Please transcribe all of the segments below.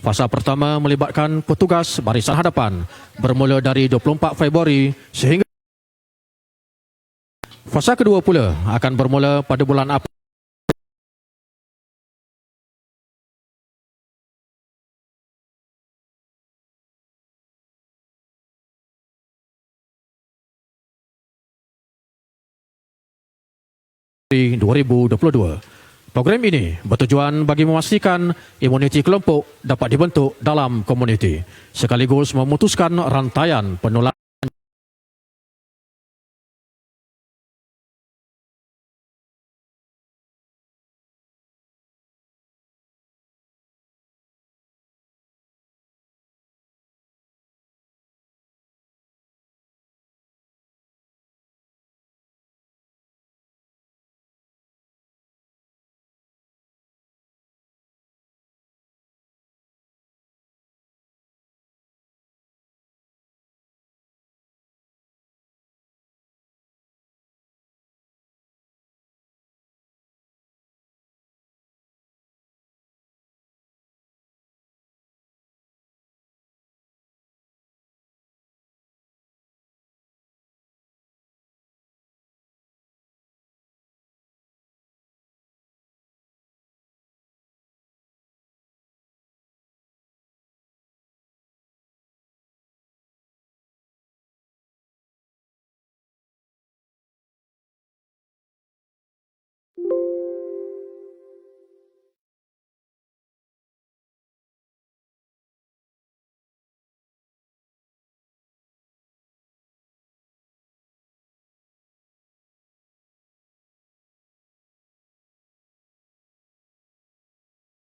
Fasa pertama melibatkan petugas barisan hadapan bermula dari 24 Februari sehingga fasa kedua pula akan bermula pada bulan April 2022. Program ini bertujuan bagi memastikan imuniti kelompok dapat dibentuk dalam komuniti sekaligus memutuskan rantaian penularan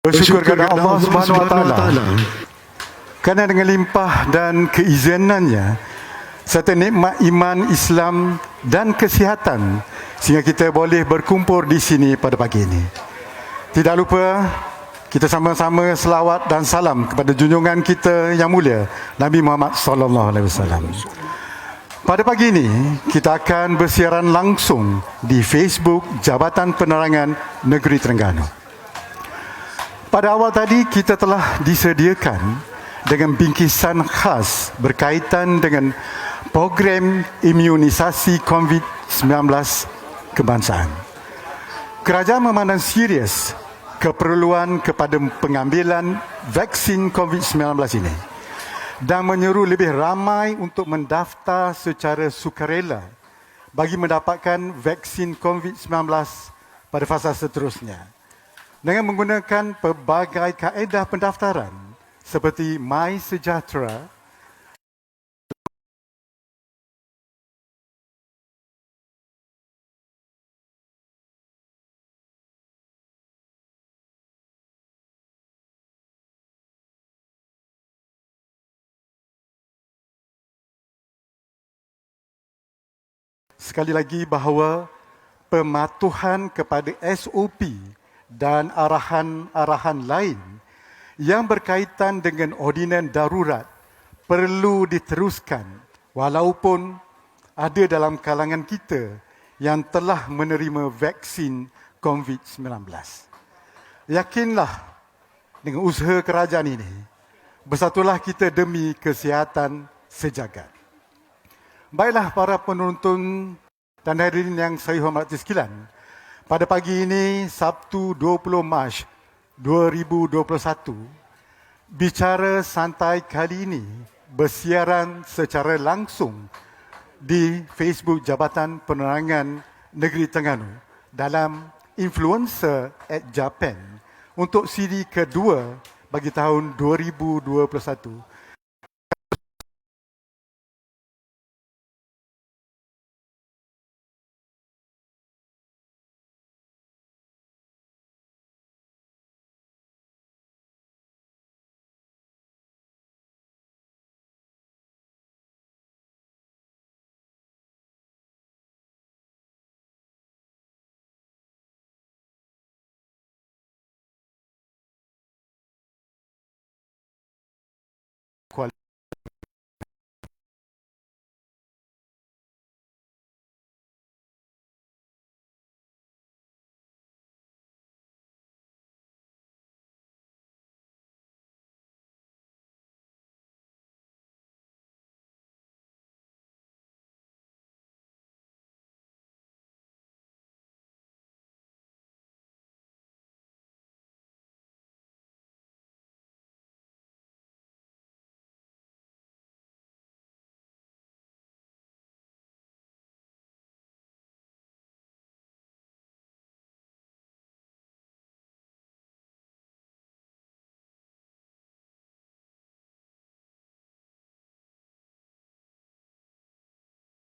Bersyukur kepada Allah Subhanahu Wa Taala kerana dengan limpah dan keizinannya serta nikmat iman Islam dan kesihatan sehingga kita boleh berkumpul di sini pada pagi ini. Tidak lupa kita sama-sama selawat dan salam kepada junjungan kita yang mulia Nabi Muhammad sallallahu alaihi wasallam. Pada pagi ini kita akan bersiaran langsung di Facebook Jabatan Penerangan Negeri Terengganu. Pada awal tadi kita telah disediakan dengan bingkisan khas berkaitan dengan program imunisasi COVID-19 kebangsaan. Kerajaan memandang serius keperluan kepada pengambilan vaksin COVID-19 ini dan menyeru lebih ramai untuk mendaftar secara sukarela bagi mendapatkan vaksin COVID-19 pada fasa seterusnya. Dengan menggunakan pelbagai kaedah pendaftaran seperti MySejahtera, sekali lagi bahawa pematuhan kepada SOP dan arahan-arahan lain yang berkaitan dengan ordinan darurat perlu diteruskan walaupun ada dalam kalangan kita yang telah menerima vaksin COVID-19. Yakinlah dengan usaha kerajaan ini, bersatulah kita demi kesihatan sejagat. Baiklah para penonton dan hadirin yang saya hormati sekalian, pada pagi ini, Sabtu 20 Mac 2021, Bicara Santai kali ini bersiaran secara langsung di Facebook Jabatan Penerangan Negeri Terengganu dalam Influencer at Japan untuk siri kedua bagi tahun 2021.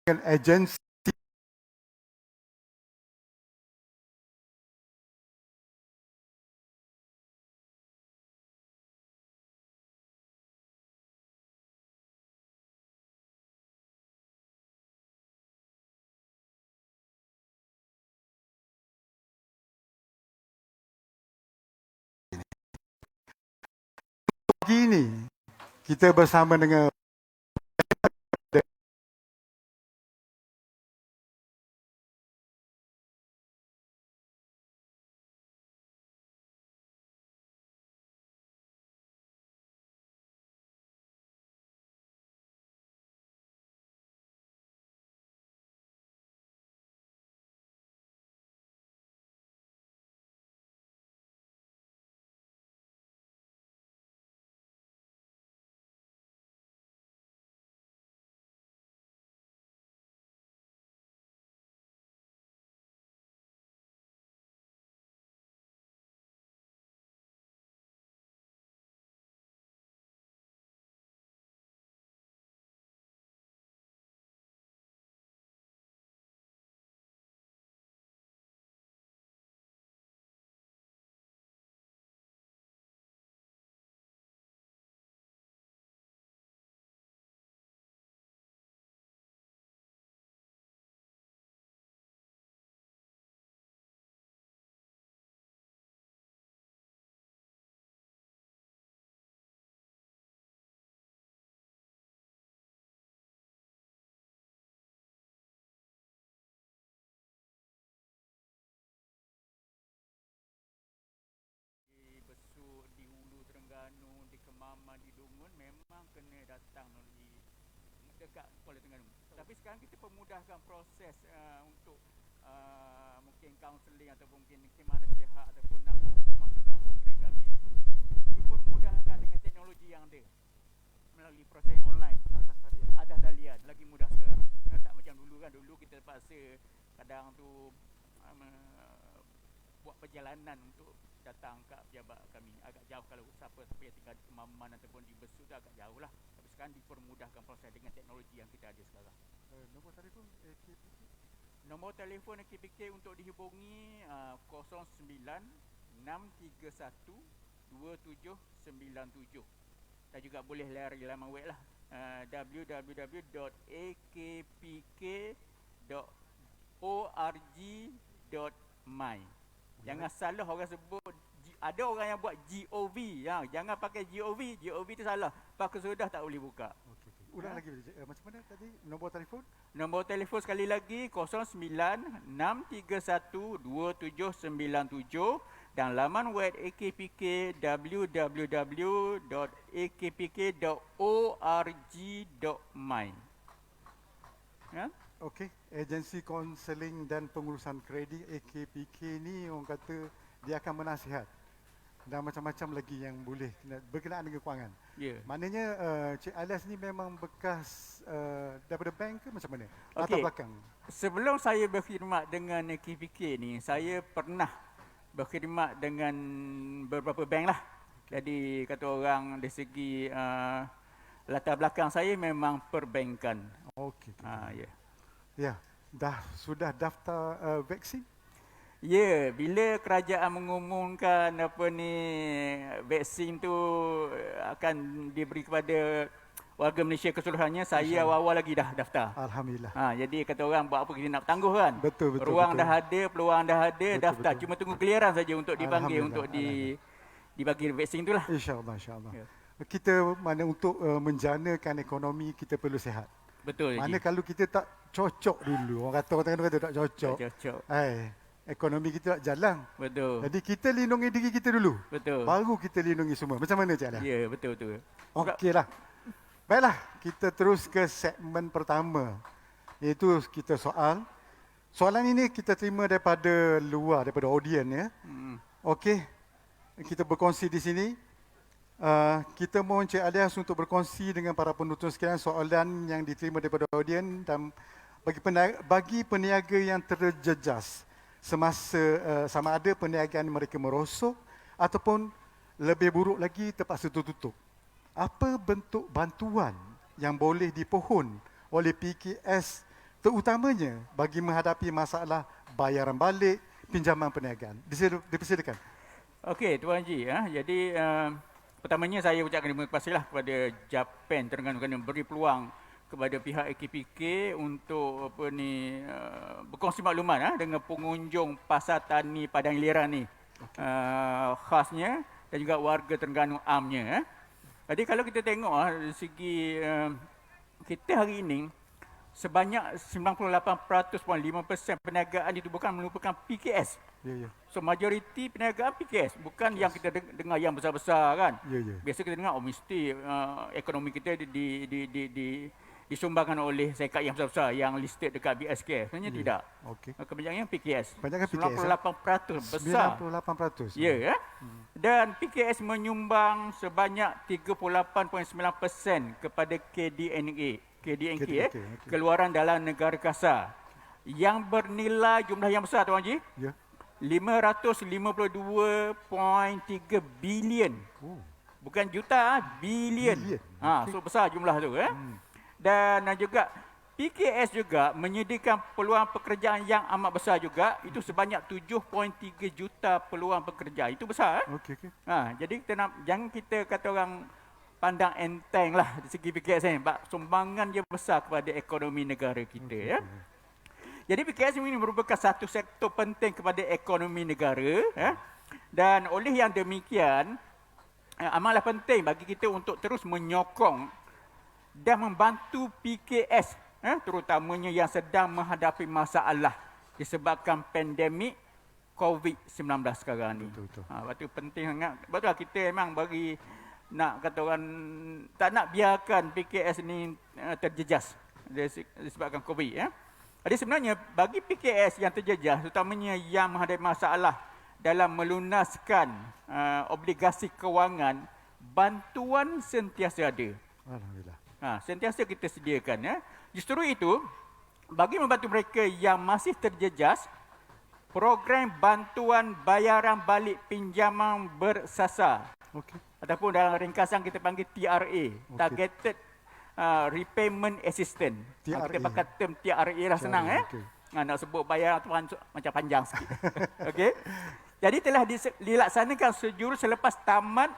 agensi pagi ini kita bersama dengan Besuk, di Hulu Terengganu, di Kemaman, di Dungun memang kena datang melalui dekat Kuala Terengganu. Tapi sekarang kita permudahkan proses untuk mungkin kaunseling ataupun mungkin khidmat nasihat ataupun nak masuk dalam program kami, dipermudahkan dengan teknologi yang ada melalui proses online atas talian. Lagi mudah sekarang. Tak macam dulu kan, dulu kita terpaksa kadang tu buat perjalanan untuk datang ke pejabat kami agak jauh. Kalau siapa yang tinggal di Kemaman ataupun di Besut tu agak jauh lah. Tapi sekarang dipermudahkan proses dengan teknologi yang kita ada sekarang. nombor telefon AKPK. Nombor telefon AKPK untuk dihubungi 09 631 2797 dan juga boleh lari laman web lah, www.akpk.org.my. Jangan salah orang sebut, ada orang yang buat GOV ya. Jangan pakai GOV tu salah. Pakai sudah tak boleh buka. Okey. Ulang lagi macam mana tadi nombor telefon? Nombor telefon sekali lagi 09-631-2797 dan laman web AKPK www.akpk.org.my. Ya? Okey, agensi konseling dan pengurusan kredit AKPK ni orang kata dia akan menasihat dan macam-macam lagi yang boleh berkenaan dengan kewangan. Ya. Maknanya Cik Alias ni memang bekas daripada bank ke macam mana? Latar Okey. belakang. Sebelum saya berkhidmat dengan AKPK ni, saya pernah berkhidmat dengan beberapa bank lah. Jadi kata orang dari segi latar belakang saya memang perbankan. Okey. Ya. Ya, sudah daftar vaksin? Ya, bila kerajaan mengumumkan vaksin tu akan diberi kepada warga Malaysia keseluruhannya, saya awal-awal lagi dah daftar. Alhamdulillah. Jadi kata orang buat apa kita nak bertangguh kan? Betul. Ruang dah ada, peluang dah ada, Betul, daftar. betul. Cuma tunggu clearance saja untuk dipanggil Alhamdulillah, untuk dibagi vaksin tu lah. InsyaAllah. Ya. Kita mana untuk menjanakan ekonomi kita perlu sihat. Betul. Mana kalau kita tak cocok dulu, orang kata tak cocok. Cocok. Ekonomi kita tak jalan. Betul. Jadi kita lindungi diri kita dulu. Betul. Baru kita lindungi semua. Macam mana Cik Alias? Ya, betul. Okeylah. Baiklah, kita terus ke segmen pertama. Iaitu kita soal. Soalan ini kita terima daripada luar, daripada audien ya. Okey. Kita berkongsi di sini. Kita mohon Cik Alias untuk berkongsi dengan para penonton sekalian soalan yang diterima daripada audien dan bagi peniaga yang terjejas semasa sama ada perniagaan mereka merosot ataupun lebih buruk lagi terpaksa tutup. Apa bentuk bantuan yang boleh dipohon oleh PKS terutamanya bagi menghadapi masalah bayaran balik, pinjaman perniagaan. Dipersilakan. Okey, Tuan Haji. Jadi pertamanya saya ucapkan terima kasihlah kepada Japan Terengganu kerana beri peluang kepada pihak AKPK untuk berkongsi maklumat dengan pengunjung Pasar Tani Padang Iliran ni. Khasnya dan juga warga Terengganu amnya. Jadi kalau kita tengok dari segi kita hari ini sebanyak 98.5% perniagaan itu bukan merupakan PKS. Ya. So majoriti perniagaan PKS, bukan yang kita dengar yang besar-besar kan. Ya. Biasa kita dengar mesti ekonomi kita disumbangkan oleh syarikat yang besar-besar yang listed dekat BSK. Sebenarnya tidak. Okey. Kebanyakan PKS. Kebanyakan PKS. 98% besar. 98%. Ya. Dan PKS menyumbang sebanyak 38.9% kepada KDNK, KDNK. keluaran dalam negara kasar, yang bernilai jumlah yang besar, Tuan Haji. Ya. 552.3 bilion. Bukan juta, bilion. So besar jumlah tu. Dan juga PKS juga menyediakan peluang pekerjaan yang amat besar juga. Itu sebanyak 7.3 juta peluang pekerjaan. Itu besar. Okey. Jadi jangan kita kata orang pandang enteng lah dari segi PKS ni. Sumbangan dia besar kepada ekonomi negara kita. Jadi PKS ini merupakan satu sektor penting kepada ekonomi negara. Dan oleh yang demikian, amatlah penting bagi kita untuk terus menyokong dan membantu PKS, terutamanya yang sedang menghadapi masalah disebabkan pandemik COVID-19 sekarang ni. Betul. Lepas tu penting sangat. Betul kita memang bagi nak kata orang tak nak biarkan PKS ni terjejas disebabkan COVID. Jadi sebenarnya bagi PKS yang terjejas, terutamanya yang menghadapi masalah dalam melunaskan obligasi kewangan, bantuan sentiasa ada. Alhamdulillah. Sentiasa kita sediakan. Justru itu, bagi membantu mereka yang masih terjejas, program bantuan bayaran balik pinjaman bersasar, ataupun dalam ringkasan kita panggil TRA, Targeted Repayment Assistance. Kita pakai term TRA lah, senang. Nak sebut bayar tu macam panjang sikit. Jadi telah dilaksanakan sejurus selepas tamat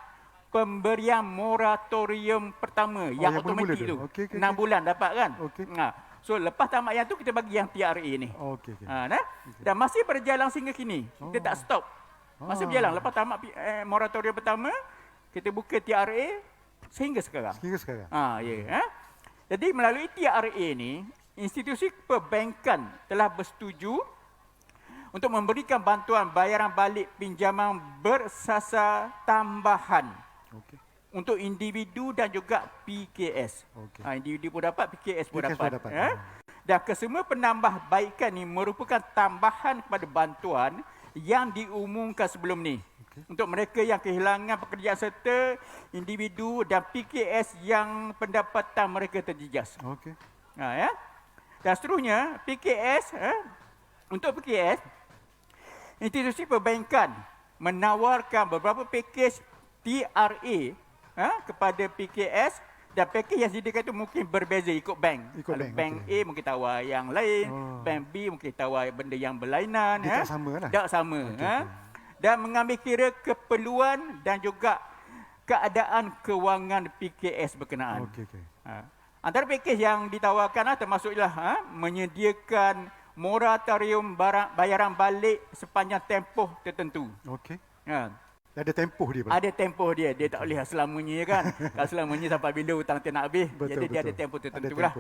pemberian moratorium pertama yang automatik tu. 6 bulan dapat kan. So lepas tamat yang tu kita bagi yang TRA ni. Dan masih berjalan sehingga kini. Kita tak stop. Masih berjalan. Lepas tamat moratorium pertama, kita buka TRA sehingga sekarang. Jadi melalui TRA ni, institusi perbankan telah bersetuju untuk memberikan bantuan bayaran balik pinjaman bersasar tambahan untuk individu dan juga PKS. Individu pun dapat, PKS pun dapat. Dan kesemua penambahbaikan ini merupakan tambahan kepada bantuan yang diumumkan sebelum ni. Untuk mereka yang kehilangan pekerjaan serta individu dan PKS yang pendapatan mereka terjejas. Dan seterusnya, PKS, untuk PKS, institusi perbankan menawarkan beberapa pakej TRA kepada PKS, dan pakej yang disediakan itu mungkin berbeza ikut bank. Kalau bank A mungkin tawar yang lain, bank B mungkin tawar benda yang berlainan. Dia tak sama lah. Tak sama. Dan mengambil kira keperluan dan juga keadaan kewangan PKS berkenaan. Antara pakej yang ditawarkan termasuklah menyediakan moratorium bayaran balik sepanjang tempoh tertentu. Ada tempoh dia. Ada tempoh dia. Dia tak boleh selamanya kan. Kalau selamanya sampai bila hutang dia nak habis. Jadi dia ada tempoh tertentu lah.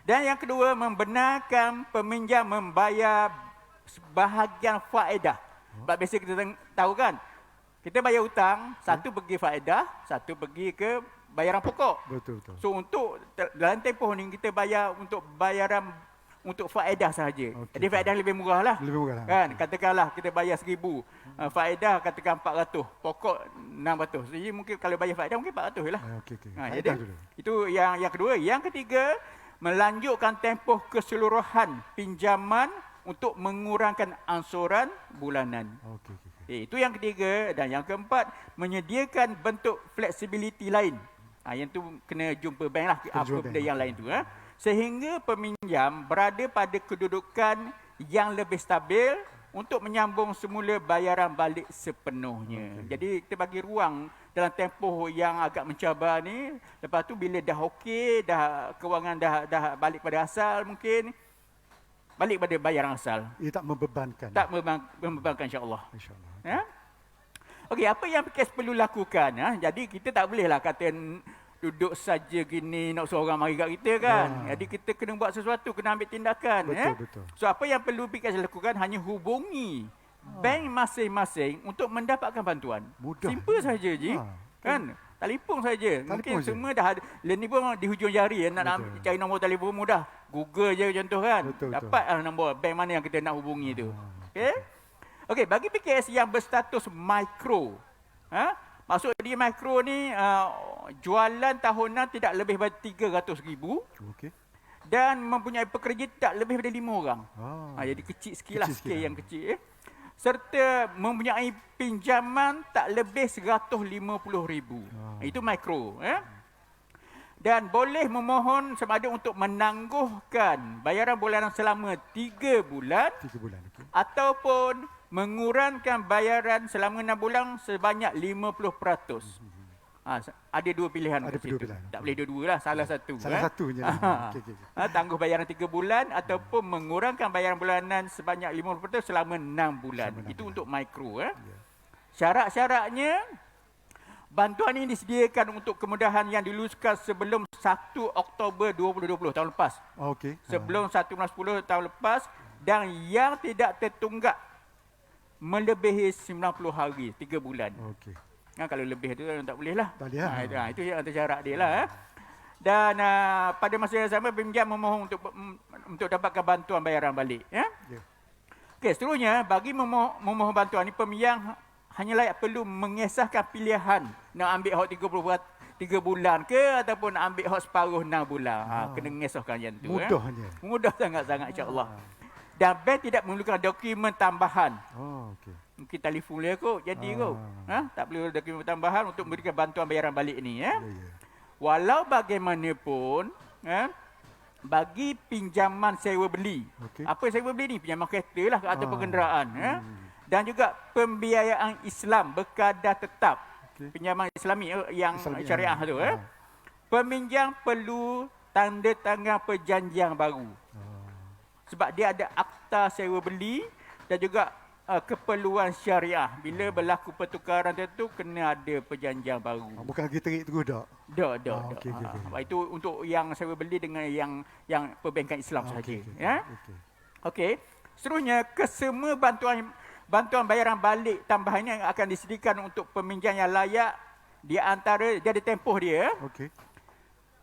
Dan yang kedua, membenarkan peminjam membayar sebahagian faedah. Sebab biasa kita tahu kan, kita bayar hutang, satu pergi faedah, satu pergi ke bayaran pokok. So untuk dalam tempoh ni kita bayar untuk bayaran untuk faedah sahaja. Jadi faedah lebih murah lah. Kan? Katakanlah kita bayar 1,000. Faedah katakan 400. Pokok 600. Jadi mungkin kalau bayar faedah mungkin 400 lah. Jadi itu yang kedua. Yang ketiga, melanjutkan tempoh keseluruhan pinjaman untuk mengurangkan angsuran bulanan. Itu yang ketiga. Dan yang keempat, menyediakan bentuk fleksibiliti lain. Yang tu kena jumpa bank lah. Apa benda yang lain tu. sehingga peminjam berada pada kedudukan yang lebih stabil untuk menyambung semula bayaran balik sepenuhnya. Jadi kita bagi ruang dalam tempoh yang agak mencabar ni. Lepas tu bila dah okey, dah kewangan dah balik pada asal mungkin, balik pada bayaran asal. Ia tak membebankan. Tak membebankan insya-Allah. InsyaAllah. Ya? Okey, apa yang PKS perlu lakukan? Jadi kita tak bolehlah kata duduk saja gini nak suruh orang mari kat kita kan. Jadi kita kena buat sesuatu, kena ambil tindakan. Betul. So apa yang perlu PKS lakukan hanya hubungi bank masing-masing untuk mendapatkan bantuan. Mudah. Simple saja je. Kan? Telefon saja. Mungkin semua dah ada. Ni pun di hujung jari nak cari nombor telefon mudah. Google je contoh kan. Dapat nombor bank mana yang kita nak hubungi tu. Okey, bagi PKS yang berstatus mikro. Maksud dia mikro ni jualan tahunan tidak lebih daripada 300,000 dan mempunyai pekerja tak lebih daripada 5 orang. Jadi kecil sikit lah, sikit yang kecil. Serta mempunyai pinjaman tak lebih 150,000. Itu mikro. Dan boleh memohon sama ada untuk menangguhkan bayaran bulanan selama 3 bulan. 3 bulan, ataupun mengurangkan bayaran selama 6 bulan sebanyak 50%. Ada dua pilihan. Ada dua pilihan. Tak boleh dua-dua lah, salah satu. Salah satunya. Tangguh bayaran 3 bulan ataupun mengurangkan bayaran bulanan sebanyak 50% selama 6 bulan. Itu untuk mikro. Syarat-syaratnya, bantuan ini disediakan untuk kemudahan yang diluluskan sebelum 1 Oktober 2020 tahun lepas. Sebelum 1 bulan 10 tahun lepas, dan yang tidak tertunggak melebihi 90 hari, 3 bulan. Kalau lebih tu tak boleh lah. Itu yang syarat dia lah. Dan pada masa yang sama, peminjam memohon untuk dapatkan bantuan bayaran balik. Seterusnya, bagi memohon bantuan ni, peminjam hanya layak perlu mengesahkan pilihan nak ambil hak 3 bulan ke ataupun nak ambil hak separuh 6 bulan. Kena mengesahkan yang tu. Mudah sangat-sangat insya-Allah. Dan bank tidak memerlukan dokumen tambahan. Mungkin telefon dia kot, jadi kot. Tak perlu dokumen tambahan untuk memberikan bantuan bayaran balik ni. Walau bagaimanapun, bagi pinjaman sewa beli. Apa sewa beli ni? Pinjaman kereta lah ataupun kenderaan. Dan juga pembiayaan Islam berkadar tetap. Pinjaman Islami yang syariah tu. Peminjam perlu tanda tangan perjanjian baru. Sebab dia ada akta sewa beli dan juga keperluan syariah. Bila berlaku pertukaran tertentu, kena ada perjanjian baru. Bukan kita terik terus tak? Tak. Itu untuk yang sewa beli dengan yang perbankan Islam sahaja. Seterusnya, kesemua bantuan bayaran balik tambahan ini akan disediakan untuk peminjam yang layak di antara, dia ada tempoh dia.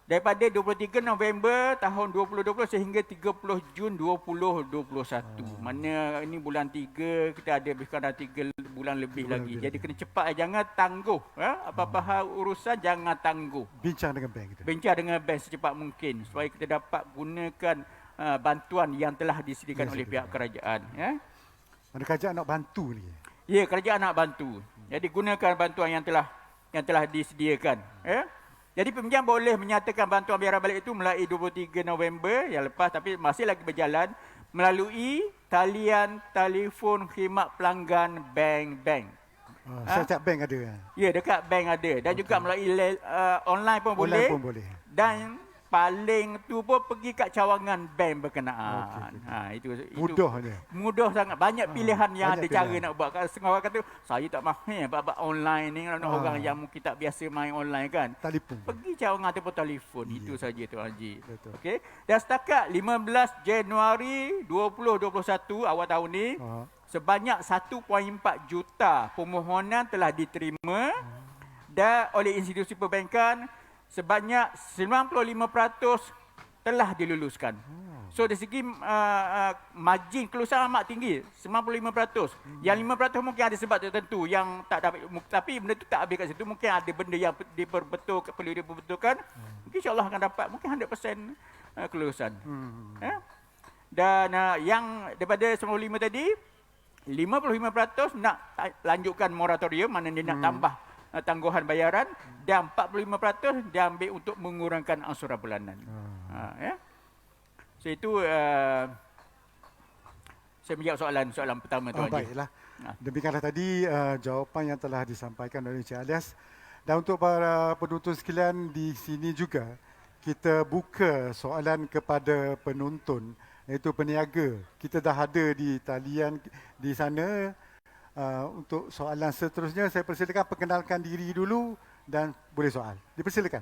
Daripada 23 November tahun 2020 sehingga 30 Jun 2021. Mana ini bulan 3, kita ada lebih kurang 3 bulan lebih lagi. Jadi kena cepat, jangan tangguh. Apa-apa hal urusan jangan tangguh. Bincang dengan bank kita. Bincang dengan bank secepat mungkin supaya kita dapat gunakan bantuan yang telah disediakan oleh pihak kerajaan. Mana kerajaan nak bantu ni? Ya, kerajaan nak bantu. Jadi gunakan bantuan yang telah disediakan. Jadi peminjam boleh menyatakan bantuan bayaran balik itu melalui 23 November yang lepas, tapi masih lagi berjalan melalui talian telefon khidmat pelanggan bank-bank. Setiap bank ada. Ya, dekat bank ada. Dan juga melalui online pun boleh. Dan paling tu pun pergi kat cawangan bank berkenaan. Itu mudah sangat. Banyak pilihan yang ada cara nak buat. Setengah orang kata, saya tak mahir buat online ni. Orang yang mungkin tak biasa main online kan. Telefon. Pergi cawangan ataupun telefon. Itu saja Tuan Haji. Dan setakat 15 Januari 2021 awal tahun ni, sebanyak 1.4 juta permohonan telah diterima dan oleh institusi perbankan. Sebanyak 95% telah diluluskan. So dari segi margin kelulusan amat tinggi, 95%. Yang 5% mungkin ada sebab tertentu yang tak dapat, tapi benda tu tak habis kat situ. Mungkin ada benda yang perlu diperbetulkan. Mungkin insya-Allah akan dapat mungkin 100% kelulusan. Dan yang daripada 95 tadi, 55% nak lanjutkan moratorium, mana dia nak tambah tangguhan bayaran, dan 45% diambil untuk mengurangkan angsuran bulanan. So itu saya menjawab soalan pertama tu Haji. Baiklah. Demikianlah tadi jawapan yang telah disampaikan oleh Encik Alias. Dan untuk para penonton sekalian di sini juga, kita buka soalan kepada penonton, iaitu peniaga. Kita dah ada di talian di sana. Untuk soalan seterusnya, saya persilakan perkenalkan diri dulu dan boleh soal. Dipersilakan.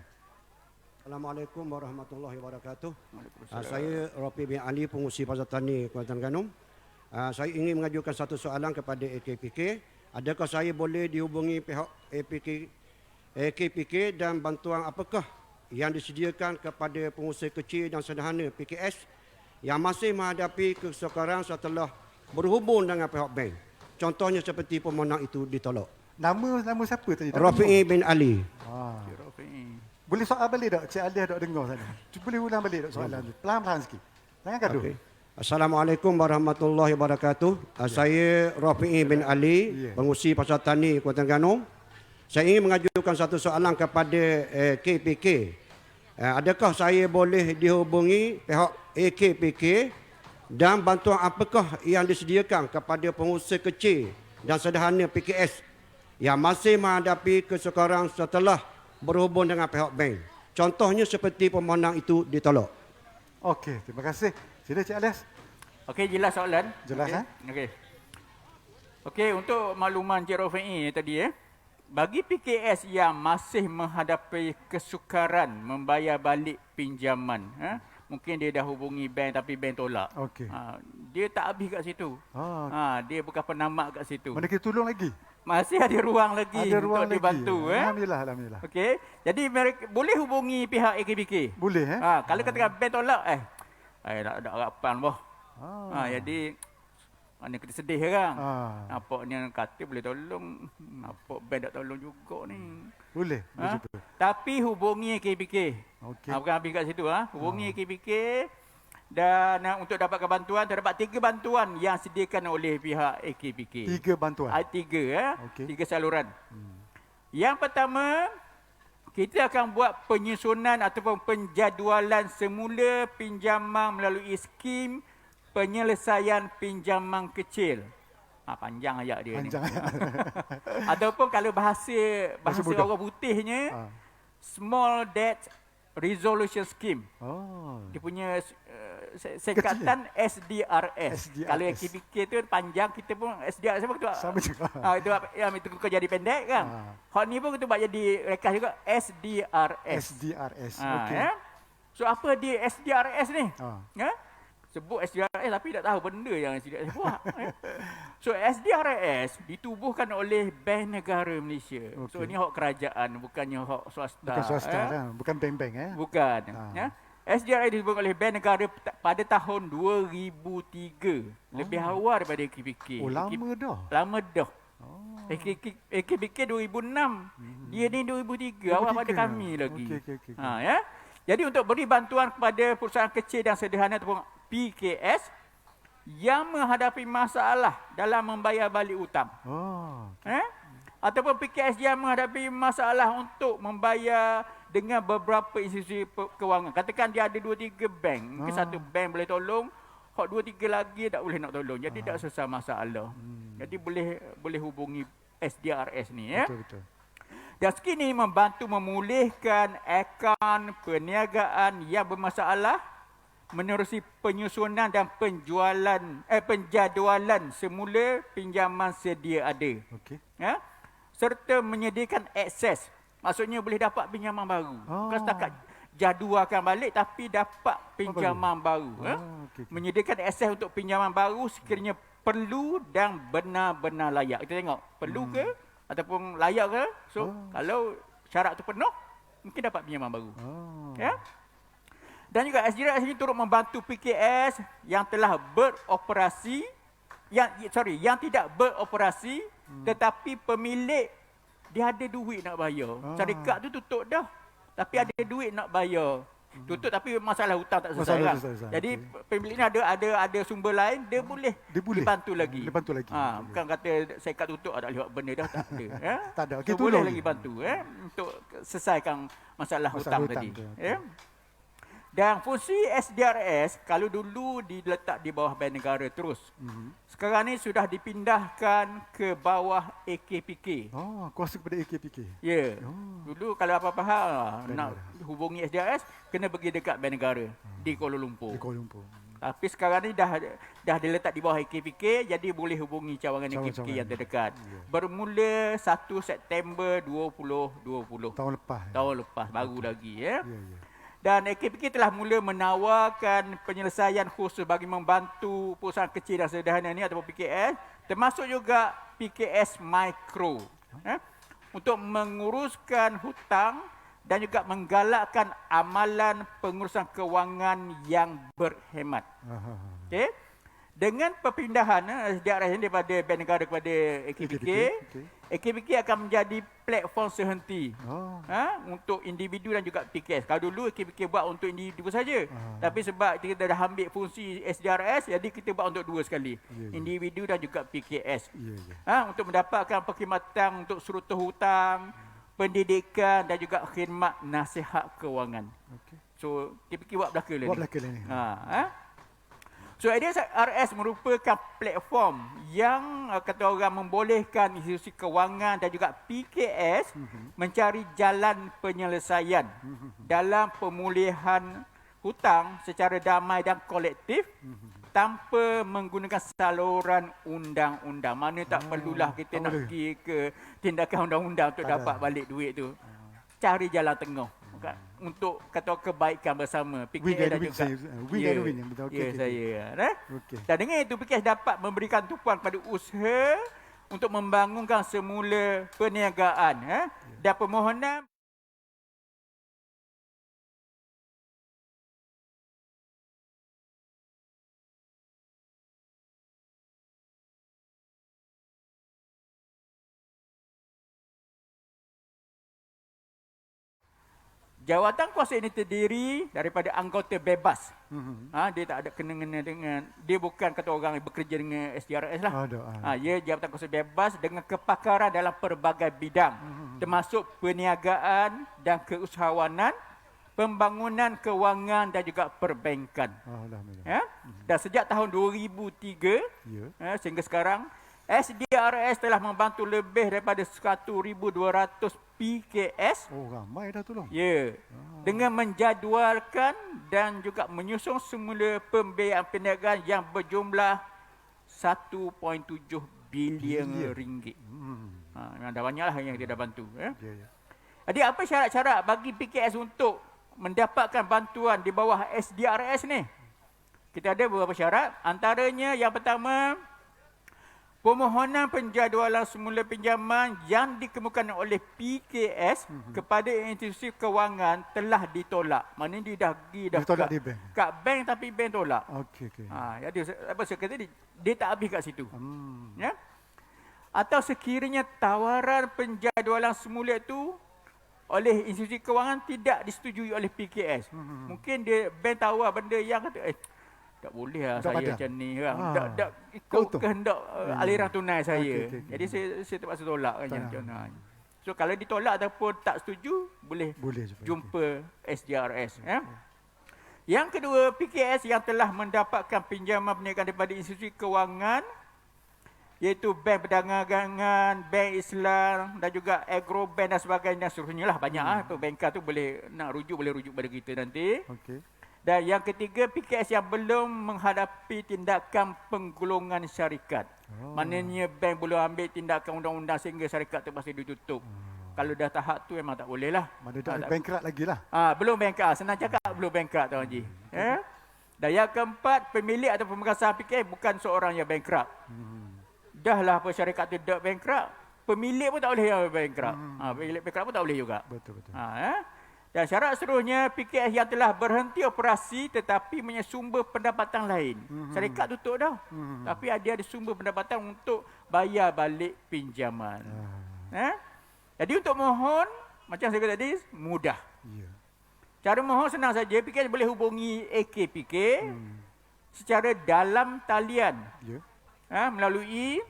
Assalamualaikum warahmatullahi wabarakatuh. Saya Rafi bin Ali, pengurusi Pasar Tani Kuantan Ganong. Saya ingin mengajukan satu soalan kepada AKPK. Adakah saya boleh dihubungi pihak AKPK dan bantuan apakah yang disediakan kepada pengusaha kecil dan sederhana PKS yang masih menghadapi kesukaran setelah berhubung dengan pihak bank? Contohnya seperti permohonan itu ditolak. Nama siapa tadi? Rafi bin Ali. Boleh soal balik tak? Cik Alias tak dengar sana. Boleh ulang balik tak soalan tu? Pelan-pelan sikit. Jangan gaduh. Okay. Assalamualaikum warahmatullahi wabarakatuh. Saya Rafi bin Ali, pengurusi Pasar Tani Kuantan Ganong. Saya ingin mengajukan satu soalan kepada KPK. Adakah saya boleh dihubungi pihak AKPK dan bantuan apakah yang disediakan kepada pengusaha kecil dan sederhana PKS yang masih menghadapi kesukaran setelah berhubung dengan pihak bank? Contohnya seperti permohonan itu ditolak. Okey, terima kasih. Sila Cik Alias. Okey, jelas soalan. Jelas, Okey. Okey, untuk makluman Cik Rafi'i tadi bagi PKS yang masih menghadapi kesukaran membayar balik pinjaman, mungkin dia dah hubungi bank tapi bank tolak. Okey. Dia tak habis kat situ. Dia bukan penamat kat situ. Mana kita tolong lagi? Masih ada ruang lagi untuk dibantu. Alhamdulillah. Okey. Jadi mereka boleh hubungi pihak AKPK. Boleh Kalau katakan bank tolak nak ada harapan boh. Jadi mana kita sedih kan. Nampaknya kata boleh tolong, nampak bank tak tolong juga ni. Boleh situ. Tapi hubungi AKPK. Okey. Bukan habis kat situ hubungi AKPK dan untuk dapatkan bantuan, terdapat 3 bantuan yang disediakan oleh pihak AKPK. 3 bantuan. 3 Okey. 3 saluran. Yang pertama, kita akan buat penyusunan ataupun penjadualan semula pinjaman melalui skim penyelesaian pinjaman kecil. Panjang ayat dia Panjang ni. Ataupun kalau bahasa orang putihnya, Small Debt Resolution Scheme. Dia punya singkatan SDRS. Kalau AKPK tu panjang, kita pun SDRS apa tu? Sama juga. Itu kau jadi pendek kan. Hak ni pun kita buat jadi rekas juga SDRS. SDRS. Okey. So apa dia SDRS ni? Sebut SDRS tapi tak tahu benda yang SDRS buat. So SDRS ditubuhkan oleh Bank Negara Malaysia. So ini hak kerajaan, bukannya hak swasta. Bukan swasta bukan bank-bank Bukan. SDRS ditubuhkan oleh Bank Negara pada tahun 2003. Lebih awal daripada AKPK. Lama dah. Lama dah. AKPK 2006. Dia ni 2003, awal pada kami lagi. Okey. Jadi untuk beri bantuan kepada perusahaan kecil dan sederhana ataupun PKS yang menghadapi masalah dalam membayar balik hutang. Ataupun PKS yang menghadapi masalah untuk membayar dengan beberapa institusi kewangan. Katakan dia ada 2-3 bank. Mungkin satu bank boleh tolong, 2-3 lagi tak boleh nak tolong. Jadi tak selesai masalah. Jadi boleh hubungi SDRS ni. Betul. Dan skim ini membantu memulihkan akaun perniagaan yang bermasalah, menerusi penyusunan dan penjadualan semula pinjaman sedia ada. Serta menyediakan akses. Maksudnya boleh dapat pinjaman baru. Bukan setakat jadualkan balik tapi dapat pinjaman baru. Menyediakan akses untuk pinjaman baru sekiranya perlu dan benar-benar layak. Kita tengok perlu ke ataupun layak ke. So kalau syarat tu penuh, mungkin dapat pinjaman baru. Dan juga SDRS ini turut membantu PKS yang telah beroperasi, yang tidak beroperasi, tetapi pemilik dia ada duit nak bayar. Syarikat tu tutup dah, tapi ada duit nak bayar. Tutup tapi masalah hutang tak selesai kan. Jadi pemilik ni ada sumber lain, dia boleh dibantu lagi. Bukan kata syarikat tutup tak boleh buat benda dah, tak ada. Tak ada. Okay, boleh lagi bantu untuk selesaikan masalah hutang tadi. Dan fungsi SDRS kalau dulu diletak di bawah Bank Negara terus. Sekarang ni sudah dipindahkan ke bawah AKPK. Oh, kuasa kepada AKPK. Ya. Dulu kalau apa-apa hal nak hubungi SDRS kena pergi dekat Bank Negara di Kuala Lumpur. Di Kuala Lumpur. Tapi sekarang ni dah diletak di bawah AKPK, jadi boleh hubungi cawangan AKPK Cawangan. yang terdekat. Ya. Bermula 1 September 2020. Tahun lepas. Tahun lepas, baru lagi ya. Ya, ya. Dan AKPK telah mula menawarkan penyelesaian khusus bagi membantu perusahaan kecil dan sederhana ini ataupun PKS, termasuk juga PKS Mikro. Untuk menguruskan hutang dan juga menggalakkan amalan pengurusan kewangan yang berhemat. Okey. Dengan perpindahan SDRS ini daripada Bank Negara kepada AKPK, AKPK akan menjadi platform sehenti untuk individu dan juga PKS. Kalau dulu AKPK buat untuk individu saja, tapi sebab kita dah ambil fungsi SDRS, jadi kita buat untuk dua sekali, individu dan juga PKS. Untuk mendapatkan perkhidmatan untuk surutan hutang, pendidikan dan juga khidmat nasihat kewangan. So AKPK buat belaka lah ni. Buat belaka lah ni. So SDRS merupakan platform yang kata orang membolehkan institusi kewangan dan juga PKS mencari jalan penyelesaian dalam pemulihan hutang secara damai dan kolektif tanpa menggunakan saluran undang-undang. Mana tak perlulah kita nak pergi ke tindakan undang-undang untuk dapat balik duit tu. Cari jalan tengah untuk kata kebaikan bersama PKS dan juga win and win. Betul. Ya, saya. Okey. Dan dengan itu PKS dapat memberikan tumpuan pada usaha untuk membangunkan semula perniagaan dan permohonan Jawatan kuasa ini terdiri daripada anggota bebas. Dia tak ada kena-mengena dengan, dia bukan kata orang yang bekerja dengan SDRS lah. Dia jawatan kuasa bebas dengan kepakaran dalam pelbagai bidang, termasuk perniagaan dan keusahawanan, pembangunan kewangan dan juga perbankan. Dan sejak tahun 2003 sehingga sekarang, SDRS telah membantu lebih daripada 1,200 PKS. Oh, ramai dah tu lah. Ya. Dengan menjadualkan dan juga menyusun semula pembiayaan perniagaan yang berjumlah 1.7 bilion ringgit. Memang dah banyaklah yang dia dah bantu. Jadi apa syarat-syarat bagi PKS untuk mendapatkan bantuan di bawah SDRS ni? Kita ada beberapa syarat. Antaranya yang pertama, permohonan penjadualan semula pinjaman yang dikemukakan oleh PKS kepada institusi kewangan telah ditolak. Maknanya dia dah pergi Ditolak di bank. kat bank tapi bank tolak. Okey. Jadi apa saya kata dia tak habis kat situ. Ya. Atau sekiranya tawaran penjadualan semula itu oleh institusi kewangan tidak disetujui oleh PKS. Mungkin dia bank tawar benda yang kata tak boleh lah tak saya padan. macam ni kan. Tak ikut kehendak aliran tunai saya. Okey. Jadi saya terpaksa tolak kan macam mana. So kalau ditolak ataupun tak setuju, boleh jumpa SDRS. Yang kedua, PKS yang telah mendapatkan pinjaman perniagaan daripada institusi kewangan iaitu Bank Perdagangan, Bank Islam dan juga Agrobank dan sebagainya, seterusnya lah banyak perbankan tu boleh nak rujuk, boleh rujuk pada kita nanti. Dan yang ketiga, PKS yang belum menghadapi tindakan penggolongan syarikat. Maknanya bank belum ambil tindakan undang-undang sehingga syarikat tu pasti ditutup. Kalau dah tahap tu memang tak boleh lah. Mana dah bankrupt lagi lah. Belum bankrupt. Senang cakap belum bankrupt Tuan Haji. Dan yang keempat, pemilik atau pemegang saham PKS bukan seorang yang bankrupt. Dah lah apa syarikat tu dah bankrupt, pemilik pun tak boleh yang bankrupt. Pemilik bankrupt pun tak boleh juga. Betul. Dan syarat seterusnya, PKS yang telah berhenti operasi tetapi punya sumber pendapatan lain. Syarikat tutup dah. Tapi ada sumber pendapatan untuk bayar balik pinjaman. Jadi untuk mohon, macam saya kata tadi, mudah. Cara mohon senang saja. PKS boleh hubungi AKPK secara dalam talian. Melalui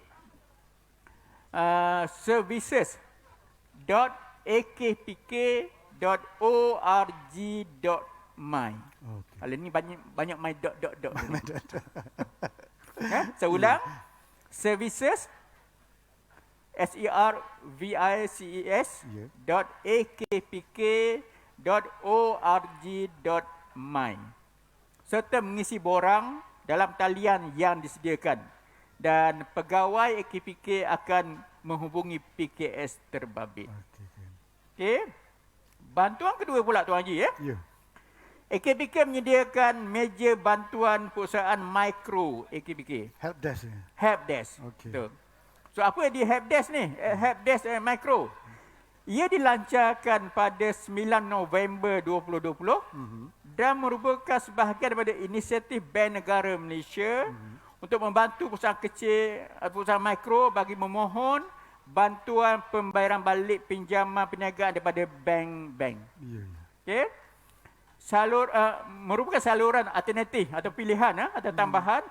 services.akpk.org.my. my. Okey. Kalau ni banyak my dot. Saya ulang. Services services .akpk.org.my serta mengisi borang dalam talian yang disediakan dan pegawai AKPK akan menghubungi PKS terbabit. Okey. Bantuan kedua pula Tuan Haji ya. Ya. AKPK menyediakan meja bantuan perusahaan mikro AKPK. Help desk. Help desk. Okey. Betul. So apa di help desk ni? Help desk mikro. Ia dilancarkan pada 9 November 2020 dan merupakan sebahagian daripada inisiatif Bank Negara Malaysia untuk membantu perusahaan kecil, perusahaan mikro bagi memohon bantuan pembayaran balik pinjaman perniagaan daripada bank-bank. Ya. Okey. Merupakan saluran alternatif atau pilihan atau tambahan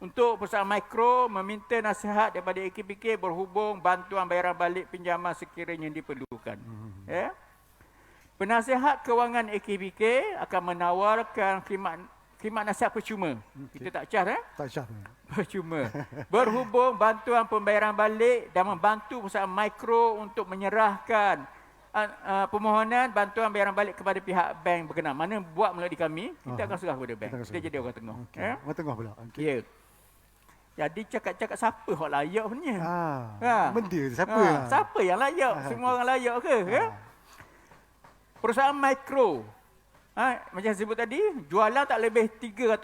untuk perusahaan mikro meminta nasihat daripada AKPK berhubung bantuan bayaran balik pinjaman sekiranya diperlukan. Ya. Penasihat kewangan AKPK akan menawarkan khidmat nasihat percuma. Kita tak charge Tak syah. percuma. Berhubung bantuan pembayaran balik dan membantu perusahaan mikro untuk menyerahkan permohonan bantuan bayaran balik kepada pihak bank berkenaan. Mana buat melalui kami, kita akan serah kepada bank. Kita jadi orang tengah. Okey. Orang tengah pula. Okey. Ya. Jadi cakap-cakap siapa hak layak punya? Benda siapa? Siapa yang layak? Semua orang layak ke? Ya? Perusahaan mikro. Macam saya sebut tadi, jualan tak lebih 300,000.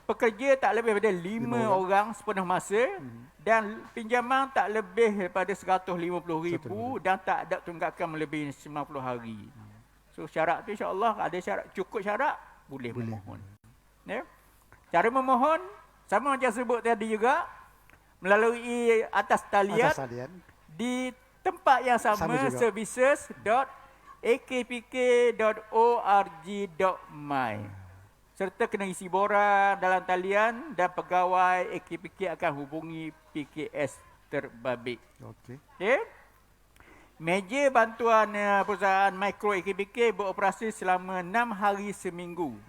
Pekerja tak lebih daripada 5 orang sepenuh masa dan pinjaman tak lebih daripada 150,000 dan tak ada tunggakan melebihi 90 hari. So syarat tu insya-Allah ada syarat, cukup syarat boleh memohon. Ya. Cara memohon sama macam sebut tadi juga melalui atas talian di tempat yang sama services.akpk.org.my serta kena isi borang dalam talian dan pegawai AKPK akan hubungi PKS terbabit. Okey. Okay? Meja bantuan perusahaan mikro AKPK beroperasi selama 6 hari seminggu.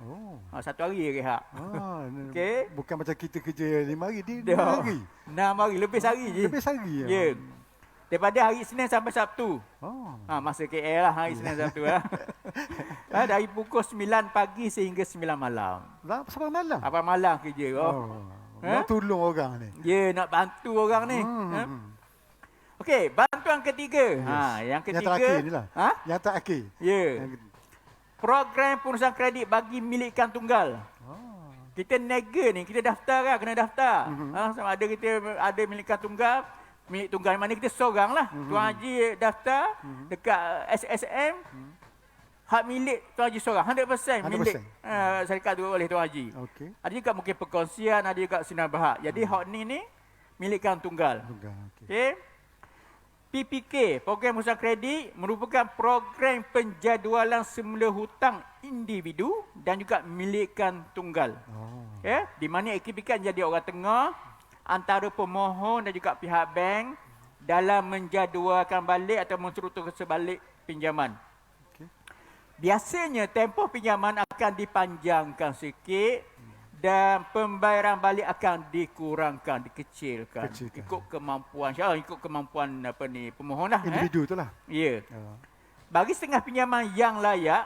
1 hari rehat. Okey. Bukan macam kita kerja 5 hari, dia 6 hari. 6 hari, lebih sehari je. Lebih sehari. Ya. Daripada hari Senin sampai Sabtu. Masa KL lah hari Senin Sabtu lah. Dari pukul 9 pagi sehingga 9 malam. Sampai malam. Apa malam kerja. Nak tolong orang ni. Ya, nak bantu orang ni. Okey, bantuan ketiga. Yang ketiga. Yang terakhir ni lah. Yang terakhir. Ya. Program perusahaan kredit bagi milikkan tunggal. Kita nega ni, kita daftar kan, kena daftar. Sama ada kita ada milikkan tunggal. Milik tunggal mana kita seorang lah. Tuan Haji daftar dekat SSM. Hak milik Tuan Haji seorang. 100% milik syarikat dua oleh Tuan Haji. Okey. Ada juga mungkin perkongsian, ada juga sinar berhak. Jadi hak ni milikkan tunggal. Okey. PPK, Program Perusahaan Kredit, merupakan program penjadualan semula hutang individu dan juga milikkan tunggal. Okay? Di mana AKPK jadi orang tengah antara pemohon dan juga pihak bank dalam menjadualkan balik atau mencerutukan sebalik pinjaman. Biasanya tempoh pinjaman akan dipanjangkan sikit dan pembayaran balik akan dikurangkan, dikecilkan. Ikut kemampuan, insya-Allah ikut kemampuan pemohon lah. Individu tu lah. Ya. Bagi setengah pinjaman yang layak,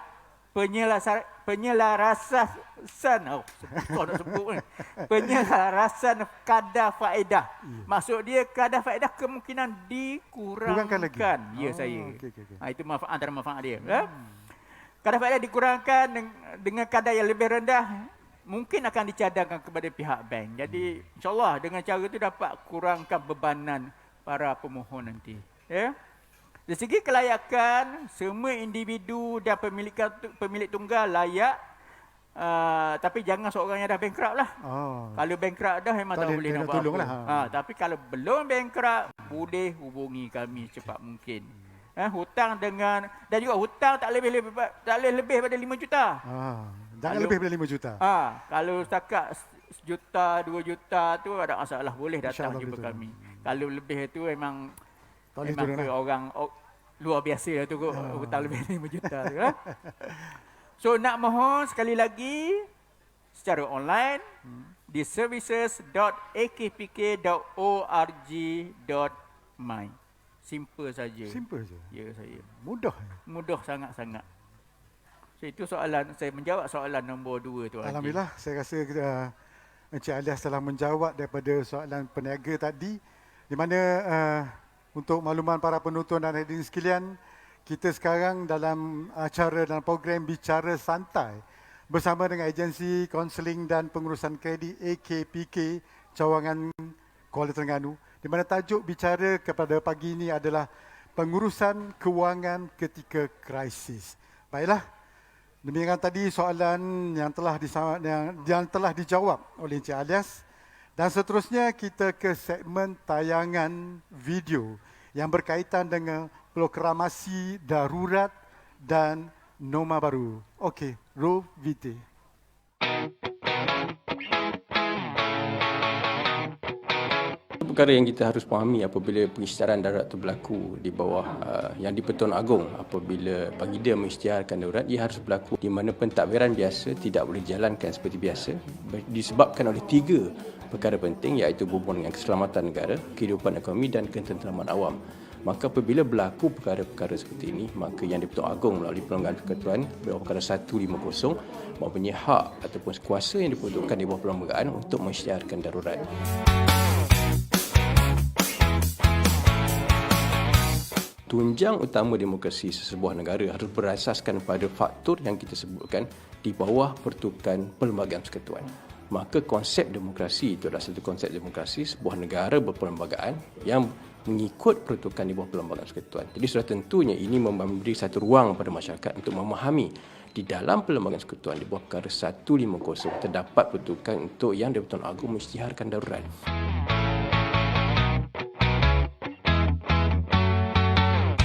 penyelarasan kadar faedah. Maksud dia kadar faedah kemungkinan dikurangkan lagi. Ya saya. Itu antara manfaat dia. Kadar faedah dikurangkan dengan kadar yang lebih rendah mungkin akan dicadangkan kepada pihak bank. Jadi insya-Allah dengan cara itu dapat kurangkan bebanan para pemohon nanti. Ya. Dari segi kelayakan, semua individu dan pemilik tunggal layak. Tapi jangan seorang yang dah bankrupt lah. Kalau bankrupt dah memang tak boleh nak buat apa. Tapi kalau belum bankrupt, boleh hubungi kami secepat mungkin. Hutang dengan dan juga hutang tak lebih pada 5 juta. Jangan lebih daripada 5 juta. Kalau setakat 1 juta, 2 juta tu ada masalah, boleh datang jumpa kami. Kalau lebih tu memang orang luar biasa lah tu hutang lebih 5 juta tu. So nak mohon sekali lagi secara online di services.akpk.org.my. Simple saja. Simple je. Ya saya. Mudah. Mudah sangat-sangat. So itu soalan, saya menjawab soalan nombor 2 tu. Alhamdulillah, saya rasa Encik Alias telah menjawab daripada soalan peniaga tadi, di mana untuk makluman para penonton dan hadirin sekalian, kita sekarang dalam acara dan program Bicara Santai bersama dengan agensi konseling dan pengurusan kredit AKPK Cawangan Kuala Terengganu, di mana tajuk bicara kepada pagi ini adalah pengurusan kewangan ketika krisis. Baiklah, demikian tadi soalan yang telah dijawab oleh Encik Alias, dan seterusnya kita ke segmen tayangan video yang berkaitan dengan proklamasi darurat dan norma baru. Okey, roll VT. Perkara yang kita harus fahami apabila pengisytiharan darurat itu berlaku di bawah yang di-Pertuan Agong, apabila bagi dia mengisytiharkan darurat, ia harus berlaku di mana pentadbiran biasa tidak boleh dijalankan seperti biasa disebabkan oleh 3 perkara penting, iaitu berhubungan dengan keselamatan negara, kehidupan ekonomi dan ketenteraman awam. Maka apabila berlaku perkara-perkara seperti ini, maka yang di-Pertuan Agong melalui Perlembagaan Perketuan bawah perkara 150 mempunyai hak ataupun kuasa yang diperuntukkan di bawah perlembagaan untuk mengisytiharkan darurat. Tunjang utama demokrasi sesebuah negara harus berasaskan pada faktor yang kita sebutkan di bawah pertukan Perlembagaan Persekutuan. Maka konsep demokrasi itu adalah satu konsep demokrasi sebuah negara berperlembagaan yang mengikut peruntukan di bawah Perlembagaan Persekutuan. Jadi sudah tentunya ini memberi satu ruang pada masyarakat untuk memahami di dalam Perlembagaan Persekutuan di bawah perkara 150 terdapat peruntukan untuk yang di-Pertuan Agong mengisytiharkan darurat.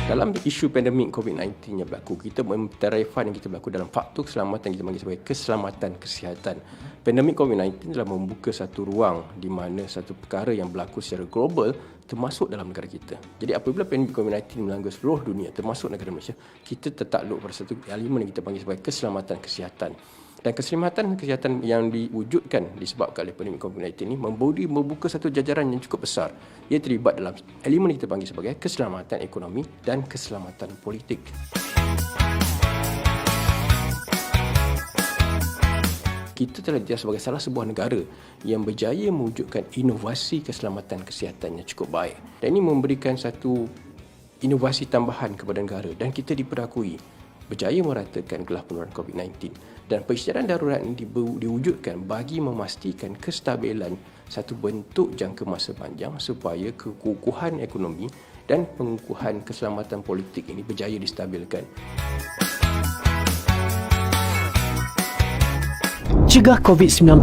Dalam isu pandemik COVID-19 yang berlaku, kita mentarifkan yang kita berlaku dalam faktor keselamatan yang kita panggil sebagai keselamatan kesihatan. Pandemik COVID-19 telah membuka satu ruang di mana satu perkara yang berlaku secara global termasuk dalam negara kita. Jadi apabila pandemik COVID-19 melanggar seluruh dunia termasuk negara Malaysia, kita tertakluk pada satu elemen yang kita panggil sebagai keselamatan kesihatan. Dan keselamatan kesihatan yang diwujudkan disebabkan oleh pandemik COVID-19 ini membuka satu jajaran yang cukup besar. Ia terlibat dalam elemen yang kita panggil sebagai keselamatan ekonomi dan keselamatan politik. Kita telah dijadikan sebagai salah sebuah negara yang berjaya mewujudkan inovasi keselamatan kesihatan yang cukup baik. Dan ini memberikan satu inovasi tambahan kepada negara dan kita diperakui berjaya meratakan gelah penularan COVID-19. Dan pengisytiharan darurat ini diwujudkan bagi memastikan kestabilan satu bentuk jangka masa panjang supaya kekukuhan ekonomi dan pengukuhan keselamatan politik ini berjaya distabilkan. Cegah COVID-19,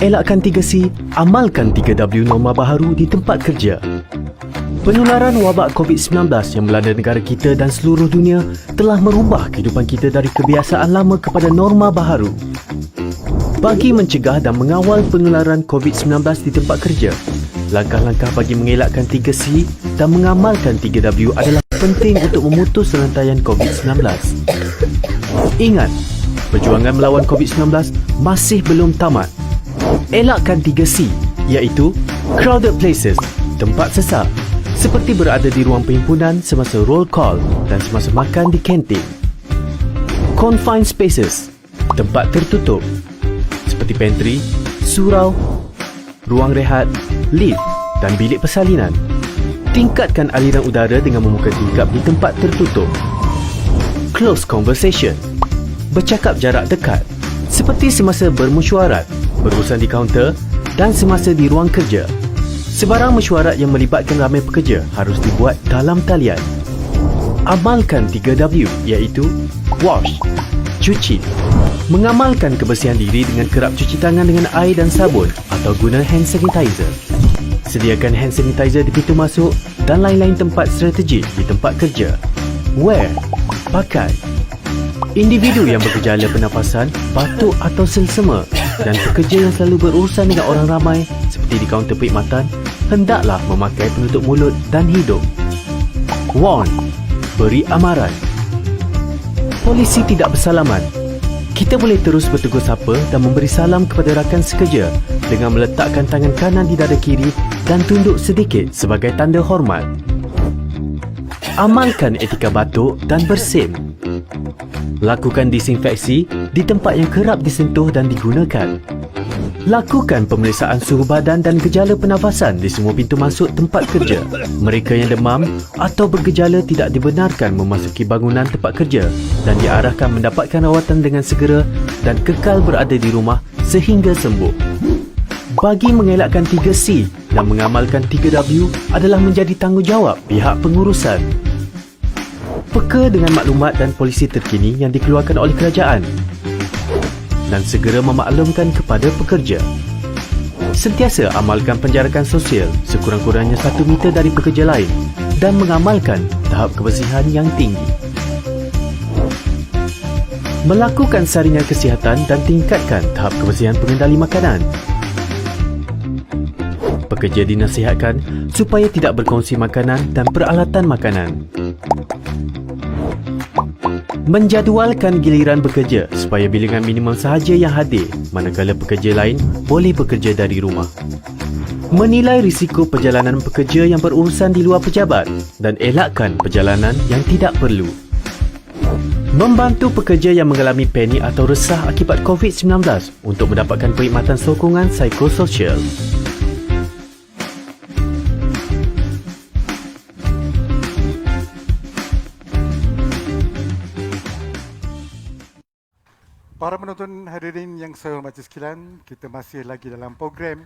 elakkan 3C, amalkan 3W norma baharu di tempat kerja. Penularan wabak COVID-19 yang melanda negara kita dan seluruh dunia telah merubah kehidupan kita dari kebiasaan lama kepada norma baharu. Bagi mencegah dan mengawal penularan COVID-19 di tempat kerja, langkah-langkah bagi mengelakkan 3C dan mengamalkan 3W adalah penting untuk memutus rantaian COVID-19. Ingat, perjuangan melawan COVID-19 masih belum tamat. Elakkan 3C, iaitu crowded places, tempat sesak, seperti berada di ruang perhimpunan semasa roll call dan semasa makan di kantin. Confined spaces, tempat tertutup, seperti pantry, surau, ruang rehat, lift dan bilik persalinan. Tingkatkan aliran udara dengan membuka tingkap di tempat tertutup. Close conversation, bercakap jarak dekat, seperti semasa bermesyuarat, berurusan di kaunter dan semasa di ruang kerja. Sebarang mesyuarat yang melibatkan ramai pekerja harus dibuat dalam talian. Amalkan 3W, iaitu wash, cuci. Mengamalkan kebersihan diri dengan kerap cuci tangan dengan air dan sabun atau guna hand sanitizer. Sediakan hand sanitizer di pintu masuk dan lain-lain tempat strategik di tempat kerja. Wear, pakai. Individu yang bergejala pernafasan, batuk atau selsema dan pekerja yang selalu berurusan dengan orang ramai seperti di kaunter perkhidmatan hendaklah memakai penutup mulut dan hidung. Warn, beri amaran. Polisi tidak bersalaman. Kita boleh terus bertegur sapa dan memberi salam kepada rakan sekerja dengan meletakkan tangan kanan di dada kiri dan tunduk sedikit sebagai tanda hormat. Amalkan etika batuk dan bersin. Lakukan disinfeksi di tempat yang kerap disentuh dan digunakan. Lakukan pemeriksaan suhu badan dan gejala pernafasan di semua pintu masuk tempat kerja. Mereka yang demam atau bergejala tidak dibenarkan memasuki bangunan tempat kerja dan diarahkan mendapatkan rawatan dengan segera dan kekal berada di rumah sehingga sembuh. Bagi mengelakkan 3C dan mengamalkan 3W adalah menjadi tanggungjawab pihak pengurusan. Peka dengan maklumat dan polisi terkini yang dikeluarkan oleh kerajaan dan segera memaklumkan kepada pekerja. Sentiasa amalkan penjarakan sosial sekurang-kurangnya 1 meter dari pekerja lain dan mengamalkan tahap kebersihan yang tinggi. Melakukan saringan kesihatan dan tingkatkan tahap kebersihan pengendali makanan. Pekerja dinasihatkan supaya tidak berkongsi makanan dan peralatan makanan. Menjadualkan giliran bekerja supaya bilangan minimum sahaja yang hadir manakala pekerja lain boleh bekerja dari rumah. Menilai risiko perjalanan pekerja yang berurusan di luar pejabat dan elakkan perjalanan yang tidak perlu. Membantu pekerja yang mengalami panik atau resah akibat COVID-19 untuk mendapatkan perkhidmatan sokongan psikososial. Para penonton hadirin yang saya hormati sekalian, kita masih lagi dalam program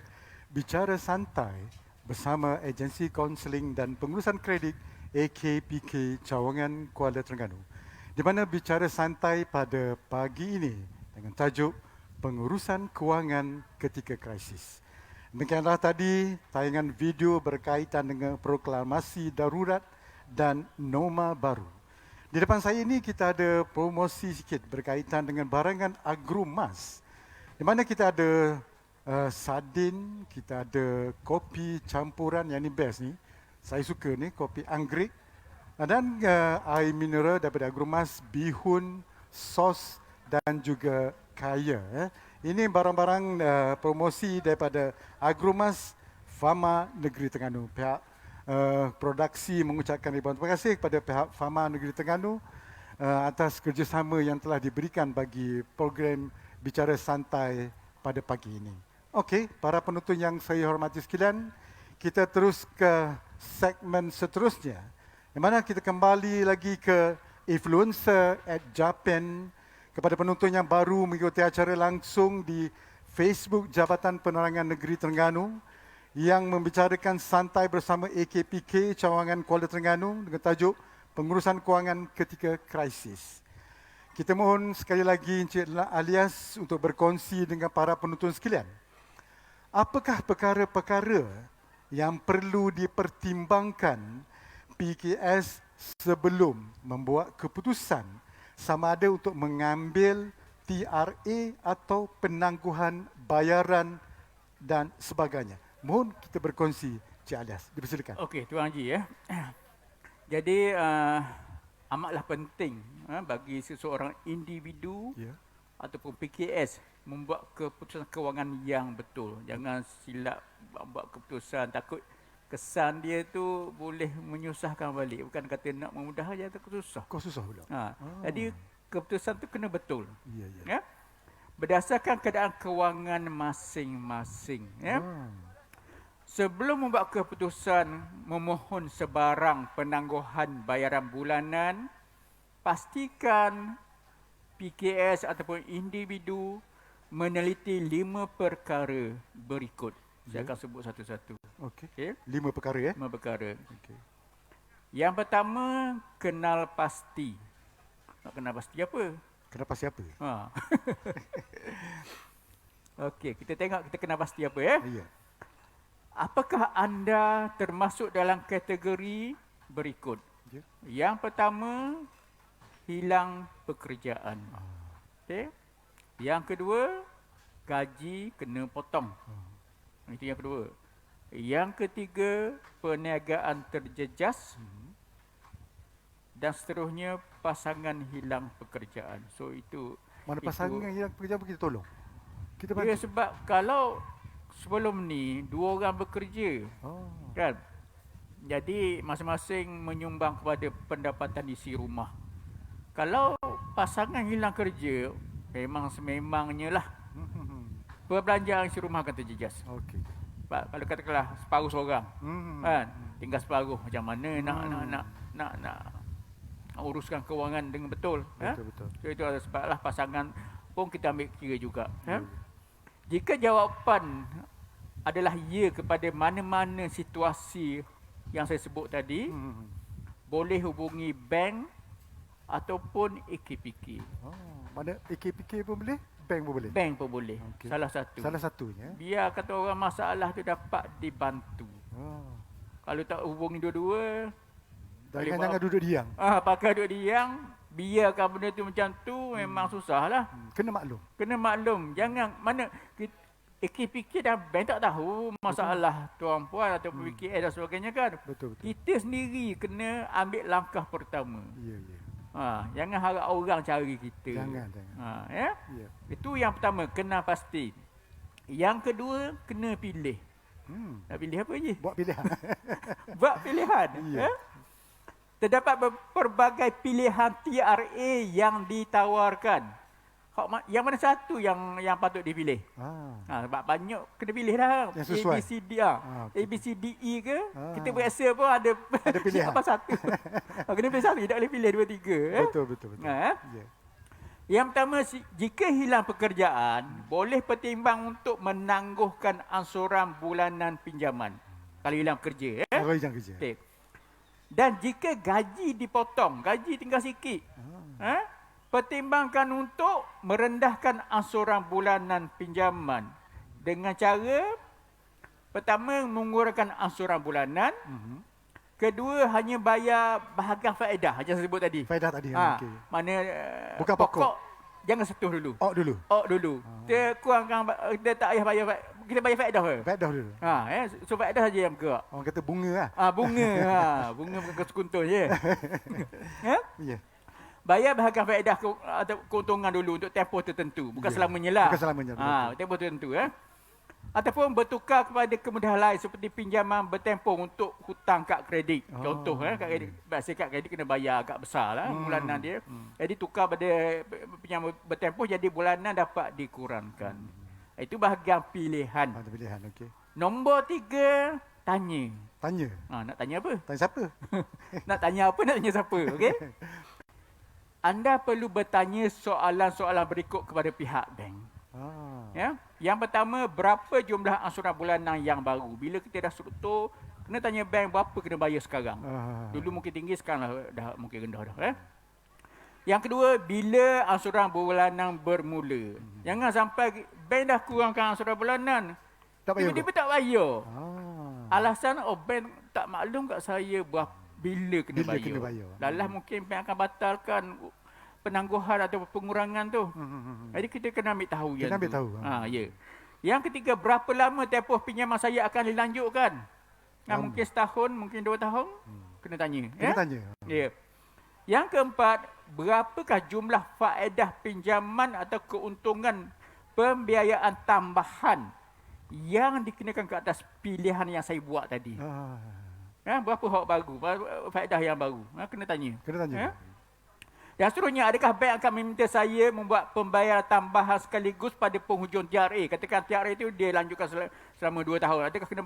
Bicara Santai bersama Agensi Kaunseling dan Pengurusan Kredit AKPK Cawangan Kuala Terengganu. Di mana bicara santai pada pagi ini dengan tajuk Pengurusan Kewangan Ketika Krisis. Demikianlah tadi tayangan video berkaitan dengan proklamasi darurat dan norma baru. Di depan saya ini kita ada promosi sikit berkaitan dengan barangan agromas. Di mana kita ada sardin, kita ada kopi campuran yang ni best ni. Saya suka ni kopi anggrek dan air mineral daripada agromas, bihun, sos dan juga kaya. Ini barang-barang promosi daripada agromas Fama Negeri Terengganu. Pihak produksi mengucapkan ribuan terima kasih kepada pihak Fama Negeri Terengganu atas kerjasama yang telah diberikan bagi program Bicara Santai pada pagi ini. Okey, para penonton yang saya hormati sekalian, kita terus ke segmen seterusnya. Di mana kita kembali lagi ke Influencer at Japan. Kepada penonton yang baru mengikuti acara langsung di Facebook Jabatan Penerangan Negeri Terengganu yang membicarakan santai bersama AKPK Cawangan Kuala Terengganu dengan tajuk Pengurusan Kewangan Ketika Krisis. Kita mohon sekali lagi Encik Alias untuk berkongsi dengan para penonton sekalian. Apakah perkara-perkara yang perlu dipertimbangkan PKS sebelum membuat keputusan sama ada untuk mengambil TRA atau penangguhan bayaran dan sebagainya? Mohon kita berkongsi, Cik Alias. Dipersilakan. Okey, Tuan Haji ya. Jadi amatlah penting bagi seseorang individu ataupun PKS membuat keputusan kewangan yang betul. Jangan silap buat keputusan, takut kesan dia tu boleh menyusahkan balik. Bukan kata nak memudahkan, dia takut susah. Kau susah pula. Jadi keputusan tu kena betul. Ya. Ya. Berdasarkan keadaan kewangan masing-masing, ya. Sebelum membuat keputusan memohon sebarang penangguhan bayaran bulanan, pastikan PKS ataupun individu meneliti 5 perkara berikut. Saya akan sebut satu-satu. Okey. 5 perkara 5 perkara. Okey. Yang pertama, kenal pasti. Nak kenal pasti apa? Kenapa siapa? Okey, kita tengok kita kenal pasti apa ya. Ya. Apakah anda termasuk dalam kategori berikut? Ya. Yang pertama, hilang pekerjaan. Okey. Yang kedua, gaji kena potong. Itu yang kedua. Yang ketiga, perniagaan terjejas. Dan seterusnya, pasangan hilang pekerjaan. So itu Mana Itu- pasangan yang pekerjaan pun kita tolong. Kita Ya, bantu. sebab kalau sebelum ni 2 orang bekerja, Oh. kan? Jadi masing-masing menyumbang kepada pendapatan isi rumah. Kalau pasangan hilang kerja, memang sememangnya lah perbelanjaan isi rumah akan terjejas. Okey. Sebab kalau katakanlah separuh seorang, Hmm. kan? Tinggal separuh, macam mana nak uruskan kewangan dengan betul. Betul. So itu adalah sebablah pasangan pun kita ambil kira juga. Jika jawapan adalah ya kepada mana-mana situasi yang saya sebut tadi, boleh hubungi bank ataupun AKPK. Oh, mana AKPK pun boleh, bank pun boleh. Bank pun boleh. Okey. Salah satu. Salah satunya. Biar kata orang masalah tu dapat dibantu. Oh. Kalau tak hubungi dua-dua, Jangan duduk diam. pakai duduk diam, biarkan benda tu macam tu, memang susah lah. Kena maklum. Kena maklum, jangan mana AKPK dan bank tak tahu masalah tuan puan atau PKS dan sebagainya kan. Betul. Kita sendiri kena ambil langkah pertama. Ya. Jangan harap orang cari kita. Jangan. Ya? Ya. Itu yang pertama, kena pasti. Yang kedua, kena pilih. Nak pilih apa je? Buat pilihan. Buat pilihan. Ya. Terdapat pelbagai pilihan TRA yang ditawarkan. Yang mana satu yang patut dipilih? Sebab banyak kena pilih dah. Yang sesuai. ABCD Okey. ABCDE ke? Kita berasa pun ada pilihan. apa satu. Kena pilih satu, tak boleh pilih 2 3. Betul. Ya. Yang pertama, jika hilang pekerjaan, boleh pertimbang untuk menangguhkan ansuran bulanan pinjaman. Kalau hilang kerja. Orang yang kerja. Okay. Dan jika gaji dipotong, gaji tinggal sikit, pertimbangkan untuk merendahkan ansuran bulanan pinjaman dengan cara pertama mengurangkan ansuran bulanan, kedua hanya bayar bahagian faedah macam saya sebut tadi. Faedah tadi. Okey. Mana Bukan pokok. jangan sentuh dulu. Dulu. Dulu. Kita kurangkan, kita tak payah bayar kita bayar faedah ke? Faedah dulu. So faedah saja yang bergerak. Orang kata bunga lah. Bunga. Bunga bukan sekuntun je. Ya. Bayar bahagian faedah atau keuntungan dulu untuk tempoh tertentu. Bukan selamanya lah. Bukan selamanya. Tempoh tertentu. Ataupun bertukar kepada kemudahan lain seperti pinjaman bertempoh untuk hutang kad kredit. Contoh, kad kredit. Biasa kad kredit kena bayar agak besar lah bulanan dia. Jadi tukar pada pinjaman bertempoh jadi bulanan dapat dikurangkan. Itu bahagian pilihan. Ada pilihan, okey. Nombor 3, tanya. Tanya. Nak tanya apa? Tanya siapa? Nak tanya apa, nak tanya siapa, okey? Anda perlu bertanya soalan-soalan berikut kepada pihak bank. Ya. Yang pertama, berapa jumlah ansuran bulanan yang baru? Bila kita dah struktur, kena tanya bank berapa kena bayar sekarang. Dulu mungkin tinggi, sekarang dah mungkin rendah dah. Yang kedua, bila ansuran bulanan bermula. Jangan sampai bank dah kurangkan ansuran bulanan, Tak payah. tiba-tiba tak bayar. Alasan, bank tak maklum kat saya bila kena bayar. Lalah mungkin bank akan batalkan penangguhan atau pengurangan tu. Jadi kita kena ambil tahu. Kena ambil tahu. Ya. Yang ketiga, berapa lama tempoh pinjaman saya akan dilanjutkan? Mungkin setahun, mungkin 2 tahun. Kena tanya. Kena tanya. Ya. Yang keempat, berapakah jumlah faedah pinjaman atau keuntungan pembiayaan tambahan yang dikenakan ke atas pilihan yang saya buat tadi? Berapa hak baru, faedah yang baru? Kena tanya. Dan seterusnya, adakah bank akan meminta saya membuat pembayaran tambahan sekaligus pada penghujung TRA? Katakan TRA itu dia lanjutkan selama 2 tahun. Adakah kena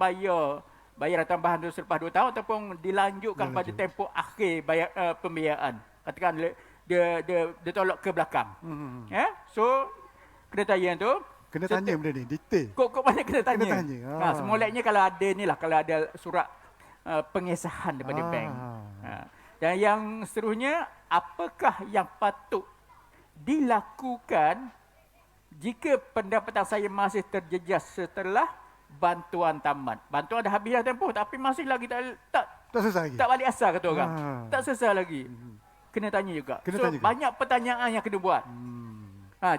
bayaran tambahan itu selepas 2 tahun ataupun dilanjutkan pada tempoh akhir pembiayaan? Katakan dia tolak ke belakang. So, kena tanya tu. Kena tanya benda ni, detail. Kok mana kena tanya? Kena tanya. Semulanya kalau ada ni lah, kalau ada surat pengesahan daripada bank. Dan yang seterusnya, apakah yang patut dilakukan jika pendapatan saya masih terjejas setelah bantuan tamat? Bantuan dah habis dah tempoh, tapi masih lagi tak selesai lagi. Tak balik asal kata orang. Tak selesai lagi. Kena tanya juga. Banyak pertanyaan yang kena buat.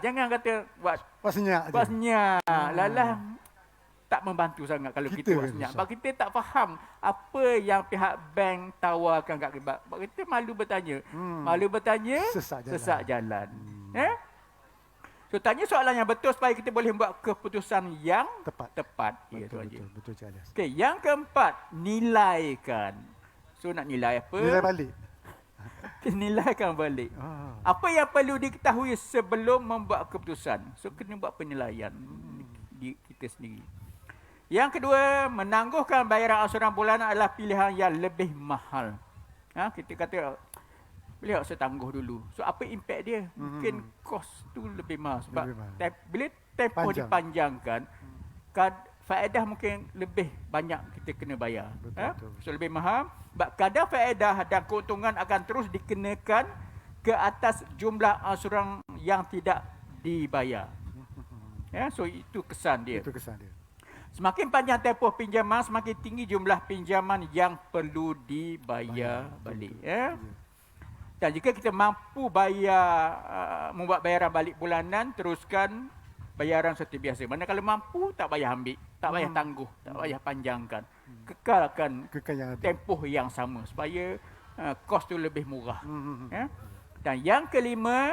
Jangan kata buat senyap. Lalah tak membantu sangat kalau kita buat senyap. Sebab kita tak faham apa yang pihak bank tawarkan kat kita. Sebab kita malu bertanya. Malu bertanya, sesak jalan. So tanya soalan yang betul supaya kita boleh buat keputusan yang tepat. Ya, Betul, Tuan Haji. betul Cik Alias. Okey, yang keempat, nilaikan. So nak nilai apa? Nilai balik. Nilaikan balik. Ah. Apa yang perlu diketahui sebelum membuat keputusan? So kena buat penilaian di kita sendiri. Yang kedua, menangguhkan bayaran ansuran bulanan adalah pilihan yang lebih mahal. Kita kata boleh saya tangguh dulu. So apa impact dia? Mungkin kos tu lebih mahal sebab Lebih mahal. bila tempoh Panjang. dipanjangkan, faedah mungkin lebih banyak kita kena bayar. Betul. So lebih mahal. Sebab kadar faedah dan keuntungan akan terus dikenakan ke atas jumlah ansuran yang tidak dibayar. So itu kesan dia. Itu kesan dia. Semakin panjang tempoh pinjaman, semakin tinggi jumlah pinjaman yang perlu dibayar balik. Dan jika kita mampu membuat bayaran balik bulanan, teruskan bayaran seperti biasa. Manakala mampu, tak payah ambil, tak payah tangguh, tak payah panjangkan. Kekalkan Kekal yang ada. tempoh yang sama supaya kos tu lebih murah. Dan yang kelima,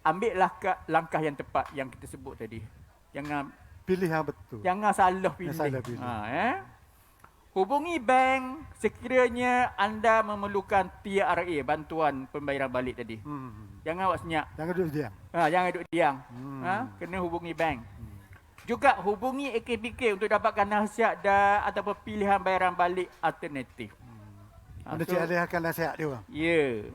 ambillah langkah yang tepat yang kita sebut tadi. Pilih yang betul. Jangan salah pilih. Salah pilih. Hubungi bank sekiranya anda memerlukan TRA, bantuan pembayaran balik tadi. Jangan awak senyap. Jangan duduk diam. Jangan duduk diam. Kena hubungi bank. Juga hubungi AKPK untuk dapatkan nasihat ataupun pilihan bayaran balik alternatif. Mana Cik Alias akan nasihat dia orang. Ya.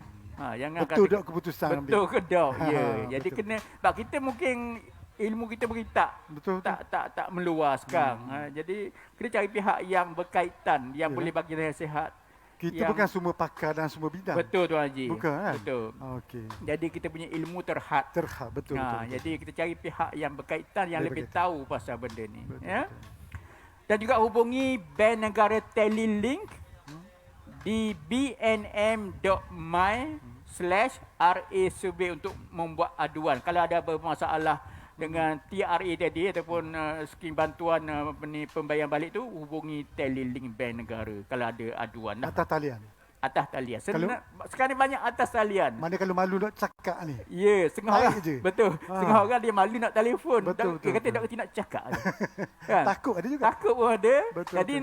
Jangan Betul kata, dok keputusan ambil. betul ke dok? Ya. Jadi Betul. kena, sebab kita mungkin ilmu kita beritak. Betul. Tak meluaskan. Jadi kita cari pihak yang berkaitan yang Ya. boleh bagi nasihat. Kita bukan semua pakar dan semua bidang. Betul Tuan Haji. Bukan kan? Betul. Okey. Jadi kita punya ilmu terhad. Terhad betul. Jadi kita cari pihak yang berkaitan yang lebih tahu pasal benda ni. Betul, Ya. Dan juga hubungi Bank Negara Telelink di bnm.my/RASB untuk membuat aduan. Kalau ada bermasalah dengan TRA tadi ataupun skim bantuan pembayaran balik tu, hubungi Telelink Bank Negara kalau ada aduan. Atas talian. Atas talian. Sekarang banyak atas talian. Mana kalau malu nak cakap ni. Ya, setengah Baik orang. je. Betul. Setengah orang dia malu nak telefon. Betul, Dia kata tak kerti nak cakap. Kan? Takut ada juga. Takut pun ada. Betul, Jadi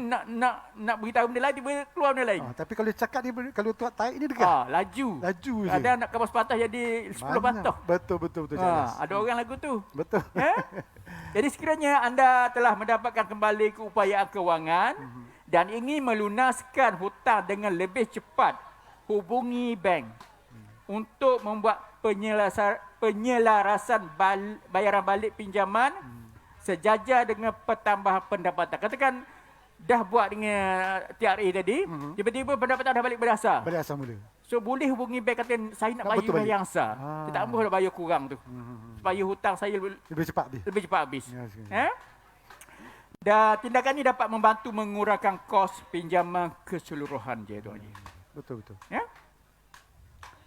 nak beritahu benda lain, dia boleh keluar benda lain. Tapi kalau cakap dia kalau tuat tarik ni dekat. Laju. Laju je. Ada nak kapas patah jadi 10 patah. Betul. Jelas. Ada orang lagu tu. Betul. Jadi sekiranya anda telah mendapatkan kembali keupayaan kewangan dan ingin melunaskan hutang dengan lebih cepat, hubungi bank untuk membuat penyelarasan bayaran balik pinjaman sejajar dengan pertambahan pendapatan. Katakan dah buat dengan TRA tadi, tiba-tiba pendapatan dah balik berdasar. Berdasar mula. So boleh hubungi bank, kata saya nak Tak betul bayar balik. yang sah. Saya tak mahu nak bayar kurang tu. Supaya hutang saya Lebih cepat habis. lebih cepat habis. Ya, Dan tindakan ini dapat membantu mengurangkan kos pinjaman keseluruhan je Tuan Haji. Betul. Ya?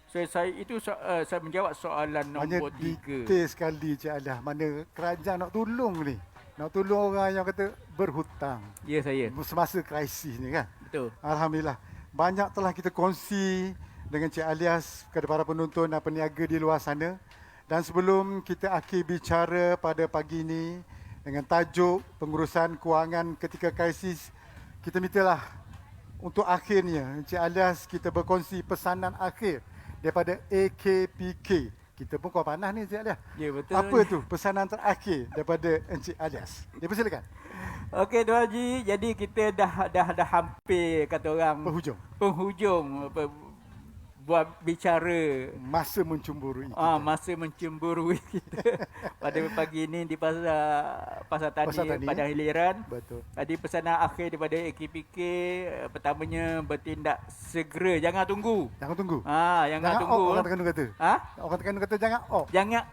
So saya menjawab soalan nombor 3. Detail sekali Cik Alias. Mana kerajaan nak tolong ni. Nak tolong orang yang kata berhutang. Ya saya. Semasa krisis ni kan. Betul. Alhamdulillah. Banyak telah kita kongsi dengan Cik Alias kepada para penonton dan peniaga di luar sana. Dan sebelum kita akhir bicara pada pagi ini dengan tajuk pengurusan kewangan ketika krisis, kita mintalah untuk akhirnya Encik Alias kita berkongsi pesanan akhir daripada AKPK. Kita pun kau panas ni Encik Alias. Ya betul. Apa tu pesanan terakhir daripada Encik Alias? Dipersilakan. Okey Tuan Haji, jadi kita dah hampir kata orang penghujung buat bicara masa mencemburui masa mencemburui kita pada pagi ini di pasar tani Padang Hiliran. Betul. Tadi pesanan akhir daripada AKPK, pertamanya bertindak segera, jangan tunggu. Jangan tunggu. Jangan tunggu. Orang Terengganu kata. Orang Terengganu kata jangan off. Jangan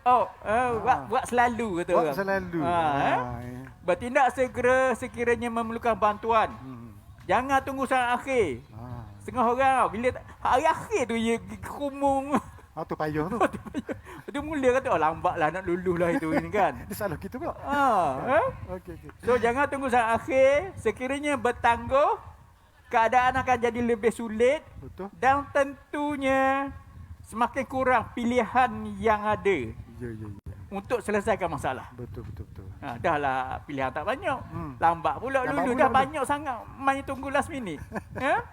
buat selalu kata orang. Buat selalu. Bertindak segera sekiranya memerlukan bantuan. Jangan tunggu sampai akhir. Setengah orang bila hari akhir tu dia kerumung. Tu payah tu. Dia mula kata lambatlah nak luluh lah itu ini kan. Dia salah kita pula. Okey. So jangan tunggu sampai akhir. Sekiranya bertangguh, keadaan akan jadi lebih sulit. Betul. Dan tentunya semakin kurang pilihan yang ada. Ya. untuk selesaikan masalah. Betul. Dah lah pilihan tak banyak. Lambat pula dulu, dah banyak sangat main tunggu last minute. Ya?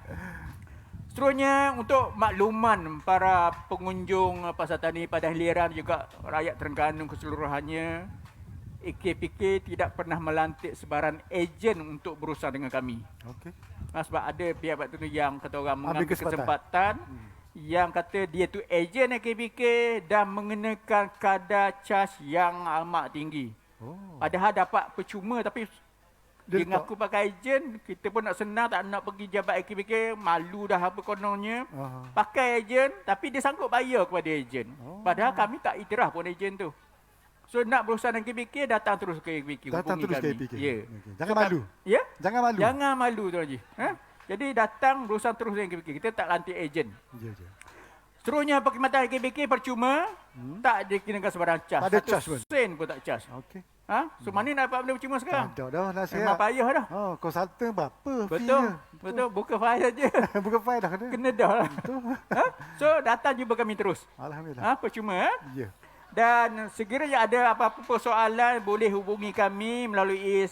Seterusnya untuk makluman para pengunjung Pasar Tani Padang Hiliran juga rakyat Terengganu keseluruhannya, AKPK tidak pernah melantik sebarang ejen untuk berurusan dengan kami. Okey. Sebab ada pihak tertentu yang kata orang mengambil kesempatan yang kata dia tu ejen AKPK dan mengenakan kadar cas yang amat tinggi. Padahal dapat percuma, tapi dia ngaku pakai ejen, kita pun nak senang, tak nak pergi jabat AKPK, malu dah apa kononnya. Pakai ejen, tapi dia sanggup bayar kepada ejen. Padahal kami tak iktiraf pun ejen tu. So nak berurusan dengan AKPK, datang terus ke AKPK. Datang terus ke AKPK. Ya. Okay. Jangan malu. Ya? Jangan malu. Jangan malu Tuan Haji. Jadi datang berurusan terus dengan AKPK. Kita tak lantik ejen. Ya. Seterusnya perkhidmatan AKPK percuma, tak dikenakan sebarang cas. Tak ada Satu cas pun? sen pun tak cas. Okey. So mana nak dapat benda percuma sekarang? Tak ada dah nasihat. Memang payah dah. Konsultan berapa? Betul. Buka file saja. Bukan file dah kena. Kena dah lah. So datang jumpa kami terus. Alhamdulillah. Percuma. Ya. Dan sekiranya ada apa-apa persoalan, boleh hubungi kami melalui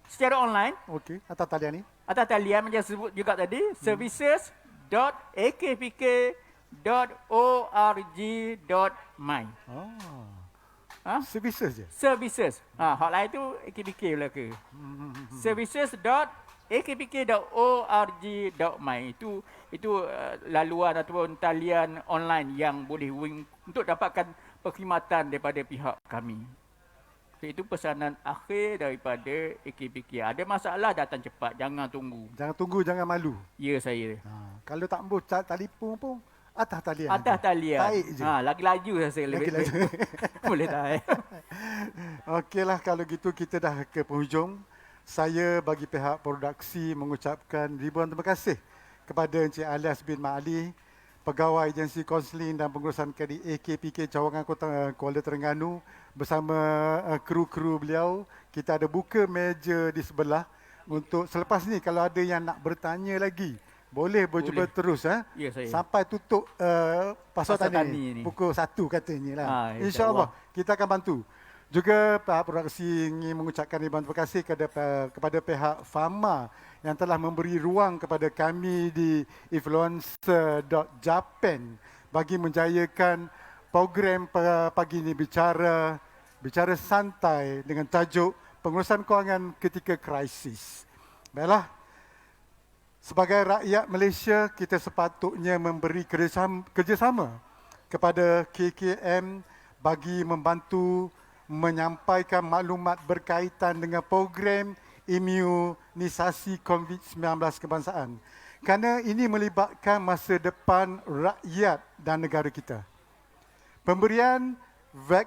secara online. Okey. Atas talian ni. Atas talian macam sebut juga tadi, services.akpk.org.my. Services je. Services. Hotline tu AKPK pula ke. Services.akpk.org.my. Itu laluan ataupun talian online yang boleh untuk dapatkan perkhidmatan daripada pihak kami. Itu pesanan akhir daripada AKPK. Ada masalah, datang cepat, jangan tunggu. Jangan tunggu, jangan malu. Ya, saya. Kalau tak mampu telefon pun atas talian. Atas talian. Tarik je. Lagi laju saya lebih. Lagi laju. Boleh tarik. Okeylah, kalau gitu kita dah ke penghujung. Saya bagi pihak produksi mengucapkan ribuan terima kasih kepada Encik Alias bin Ma'ali, Pegawai Agensi Kaunseling dan Pengurusan Kredit AKPK Cawangan Kota Kuala Terengganu, bersama kru-kru beliau. Kita ada buka meja di sebelah untuk selepas ni kalau ada yang nak bertanya lagi, boleh bercuba terus Ya, saya. sampai tutup Pasar Tani ni. pukul 1 katanya lah. InsyaAllah. InsyaAllah kita akan bantu. Juga pihak produksi ingin mengucapkan ribuan terima kasih kepada pihak Fama yang telah memberi ruang kepada kami di influencer.japan bagi menjayakan program pagi ini bicara santai dengan tajuk pengurusan kewangan ketika krisis. Baiklah, sebagai rakyat Malaysia, kita sepatutnya memberi kerjasama kepada KKM bagi membantu menyampaikan maklumat berkaitan dengan program imunisasi COVID-19 kebangsaan. Kerana ini melibatkan masa depan rakyat dan negara kita. Pemberian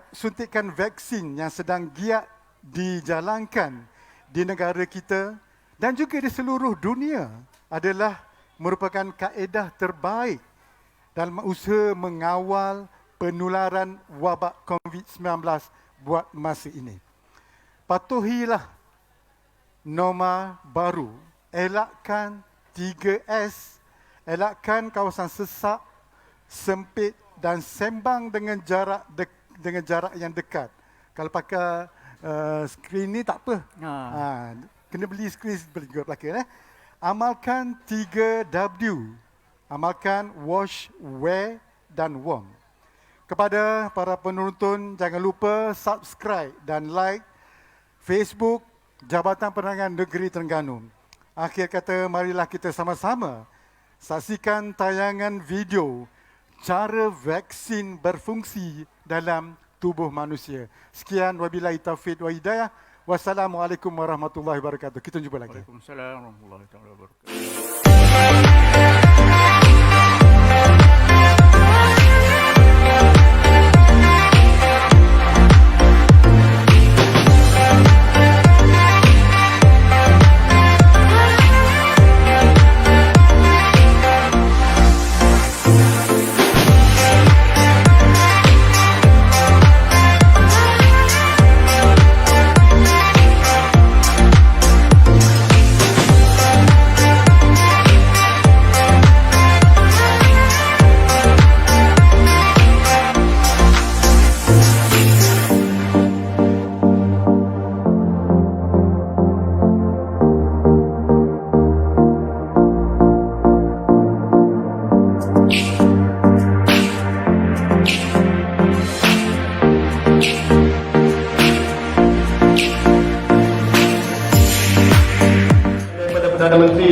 suntikan vaksin yang sedang giat dijalankan di negara kita dan juga di seluruh dunia adalah merupakan kaedah terbaik dalam usaha mengawal penularan wabak COVID-19 buat masa ini. Patuhilah norma baru, elakkan 3S, elakkan kawasan sesak, sempit dan sembang dengan jarak yang dekat. Kalau pakai skrin ni tak apa. Kena beli skrin juga belakang. Amalkan 3W. Amalkan wash, wear dan warm. Kepada para penonton, jangan lupa subscribe dan like Facebook Jabatan Penerangan Negeri Terengganu. Akhir kata, marilah kita sama-sama saksikan tayangan video cara vaksin berfungsi dalam tubuh manusia. Sekian, wabillahi taufiq wa hidayah. Wassalamualaikum warahmatullahi wabarakatuh. Kita jumpa lagi. Waalaikumsalam warahmatullahi wabarakatuh.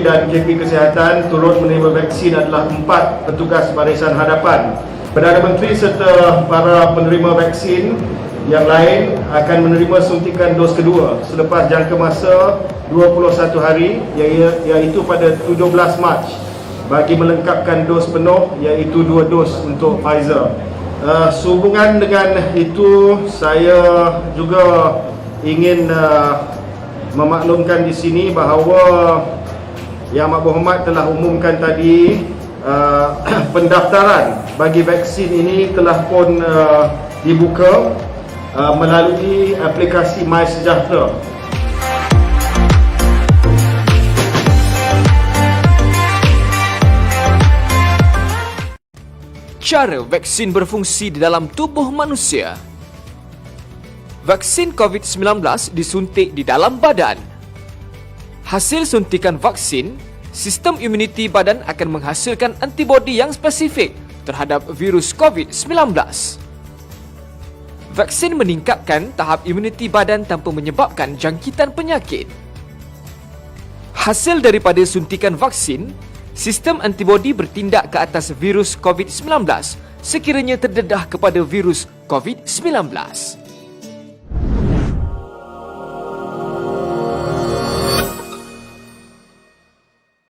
dan KP Kesihatan turut menerima vaksin adalah 4 petugas barisan hadapan. Perdana Menteri serta para penerima vaksin yang lain akan menerima suntikan dos kedua selepas jangka masa 21 hari iaitu pada 17 Mac bagi melengkapkan dos penuh iaitu 2 dos untuk Pfizer. Sehubungan dengan itu, saya juga ingin memaklumkan di sini bahawa Yang Amat Berhormat telah umumkan tadi pendaftaran bagi vaksin ini telah pun dibuka melalui aplikasi MySejahtera. Cara vaksin berfungsi di dalam tubuh manusia. Vaksin COVID-19 disuntik di dalam badan. Hasil suntikan vaksin, sistem imuniti badan akan menghasilkan antibodi yang spesifik terhadap virus COVID-19. Vaksin meningkatkan tahap imuniti badan tanpa menyebabkan jangkitan penyakit. Hasil daripada suntikan vaksin, sistem antibodi bertindak ke atas virus COVID-19 sekiranya terdedah kepada virus COVID-19.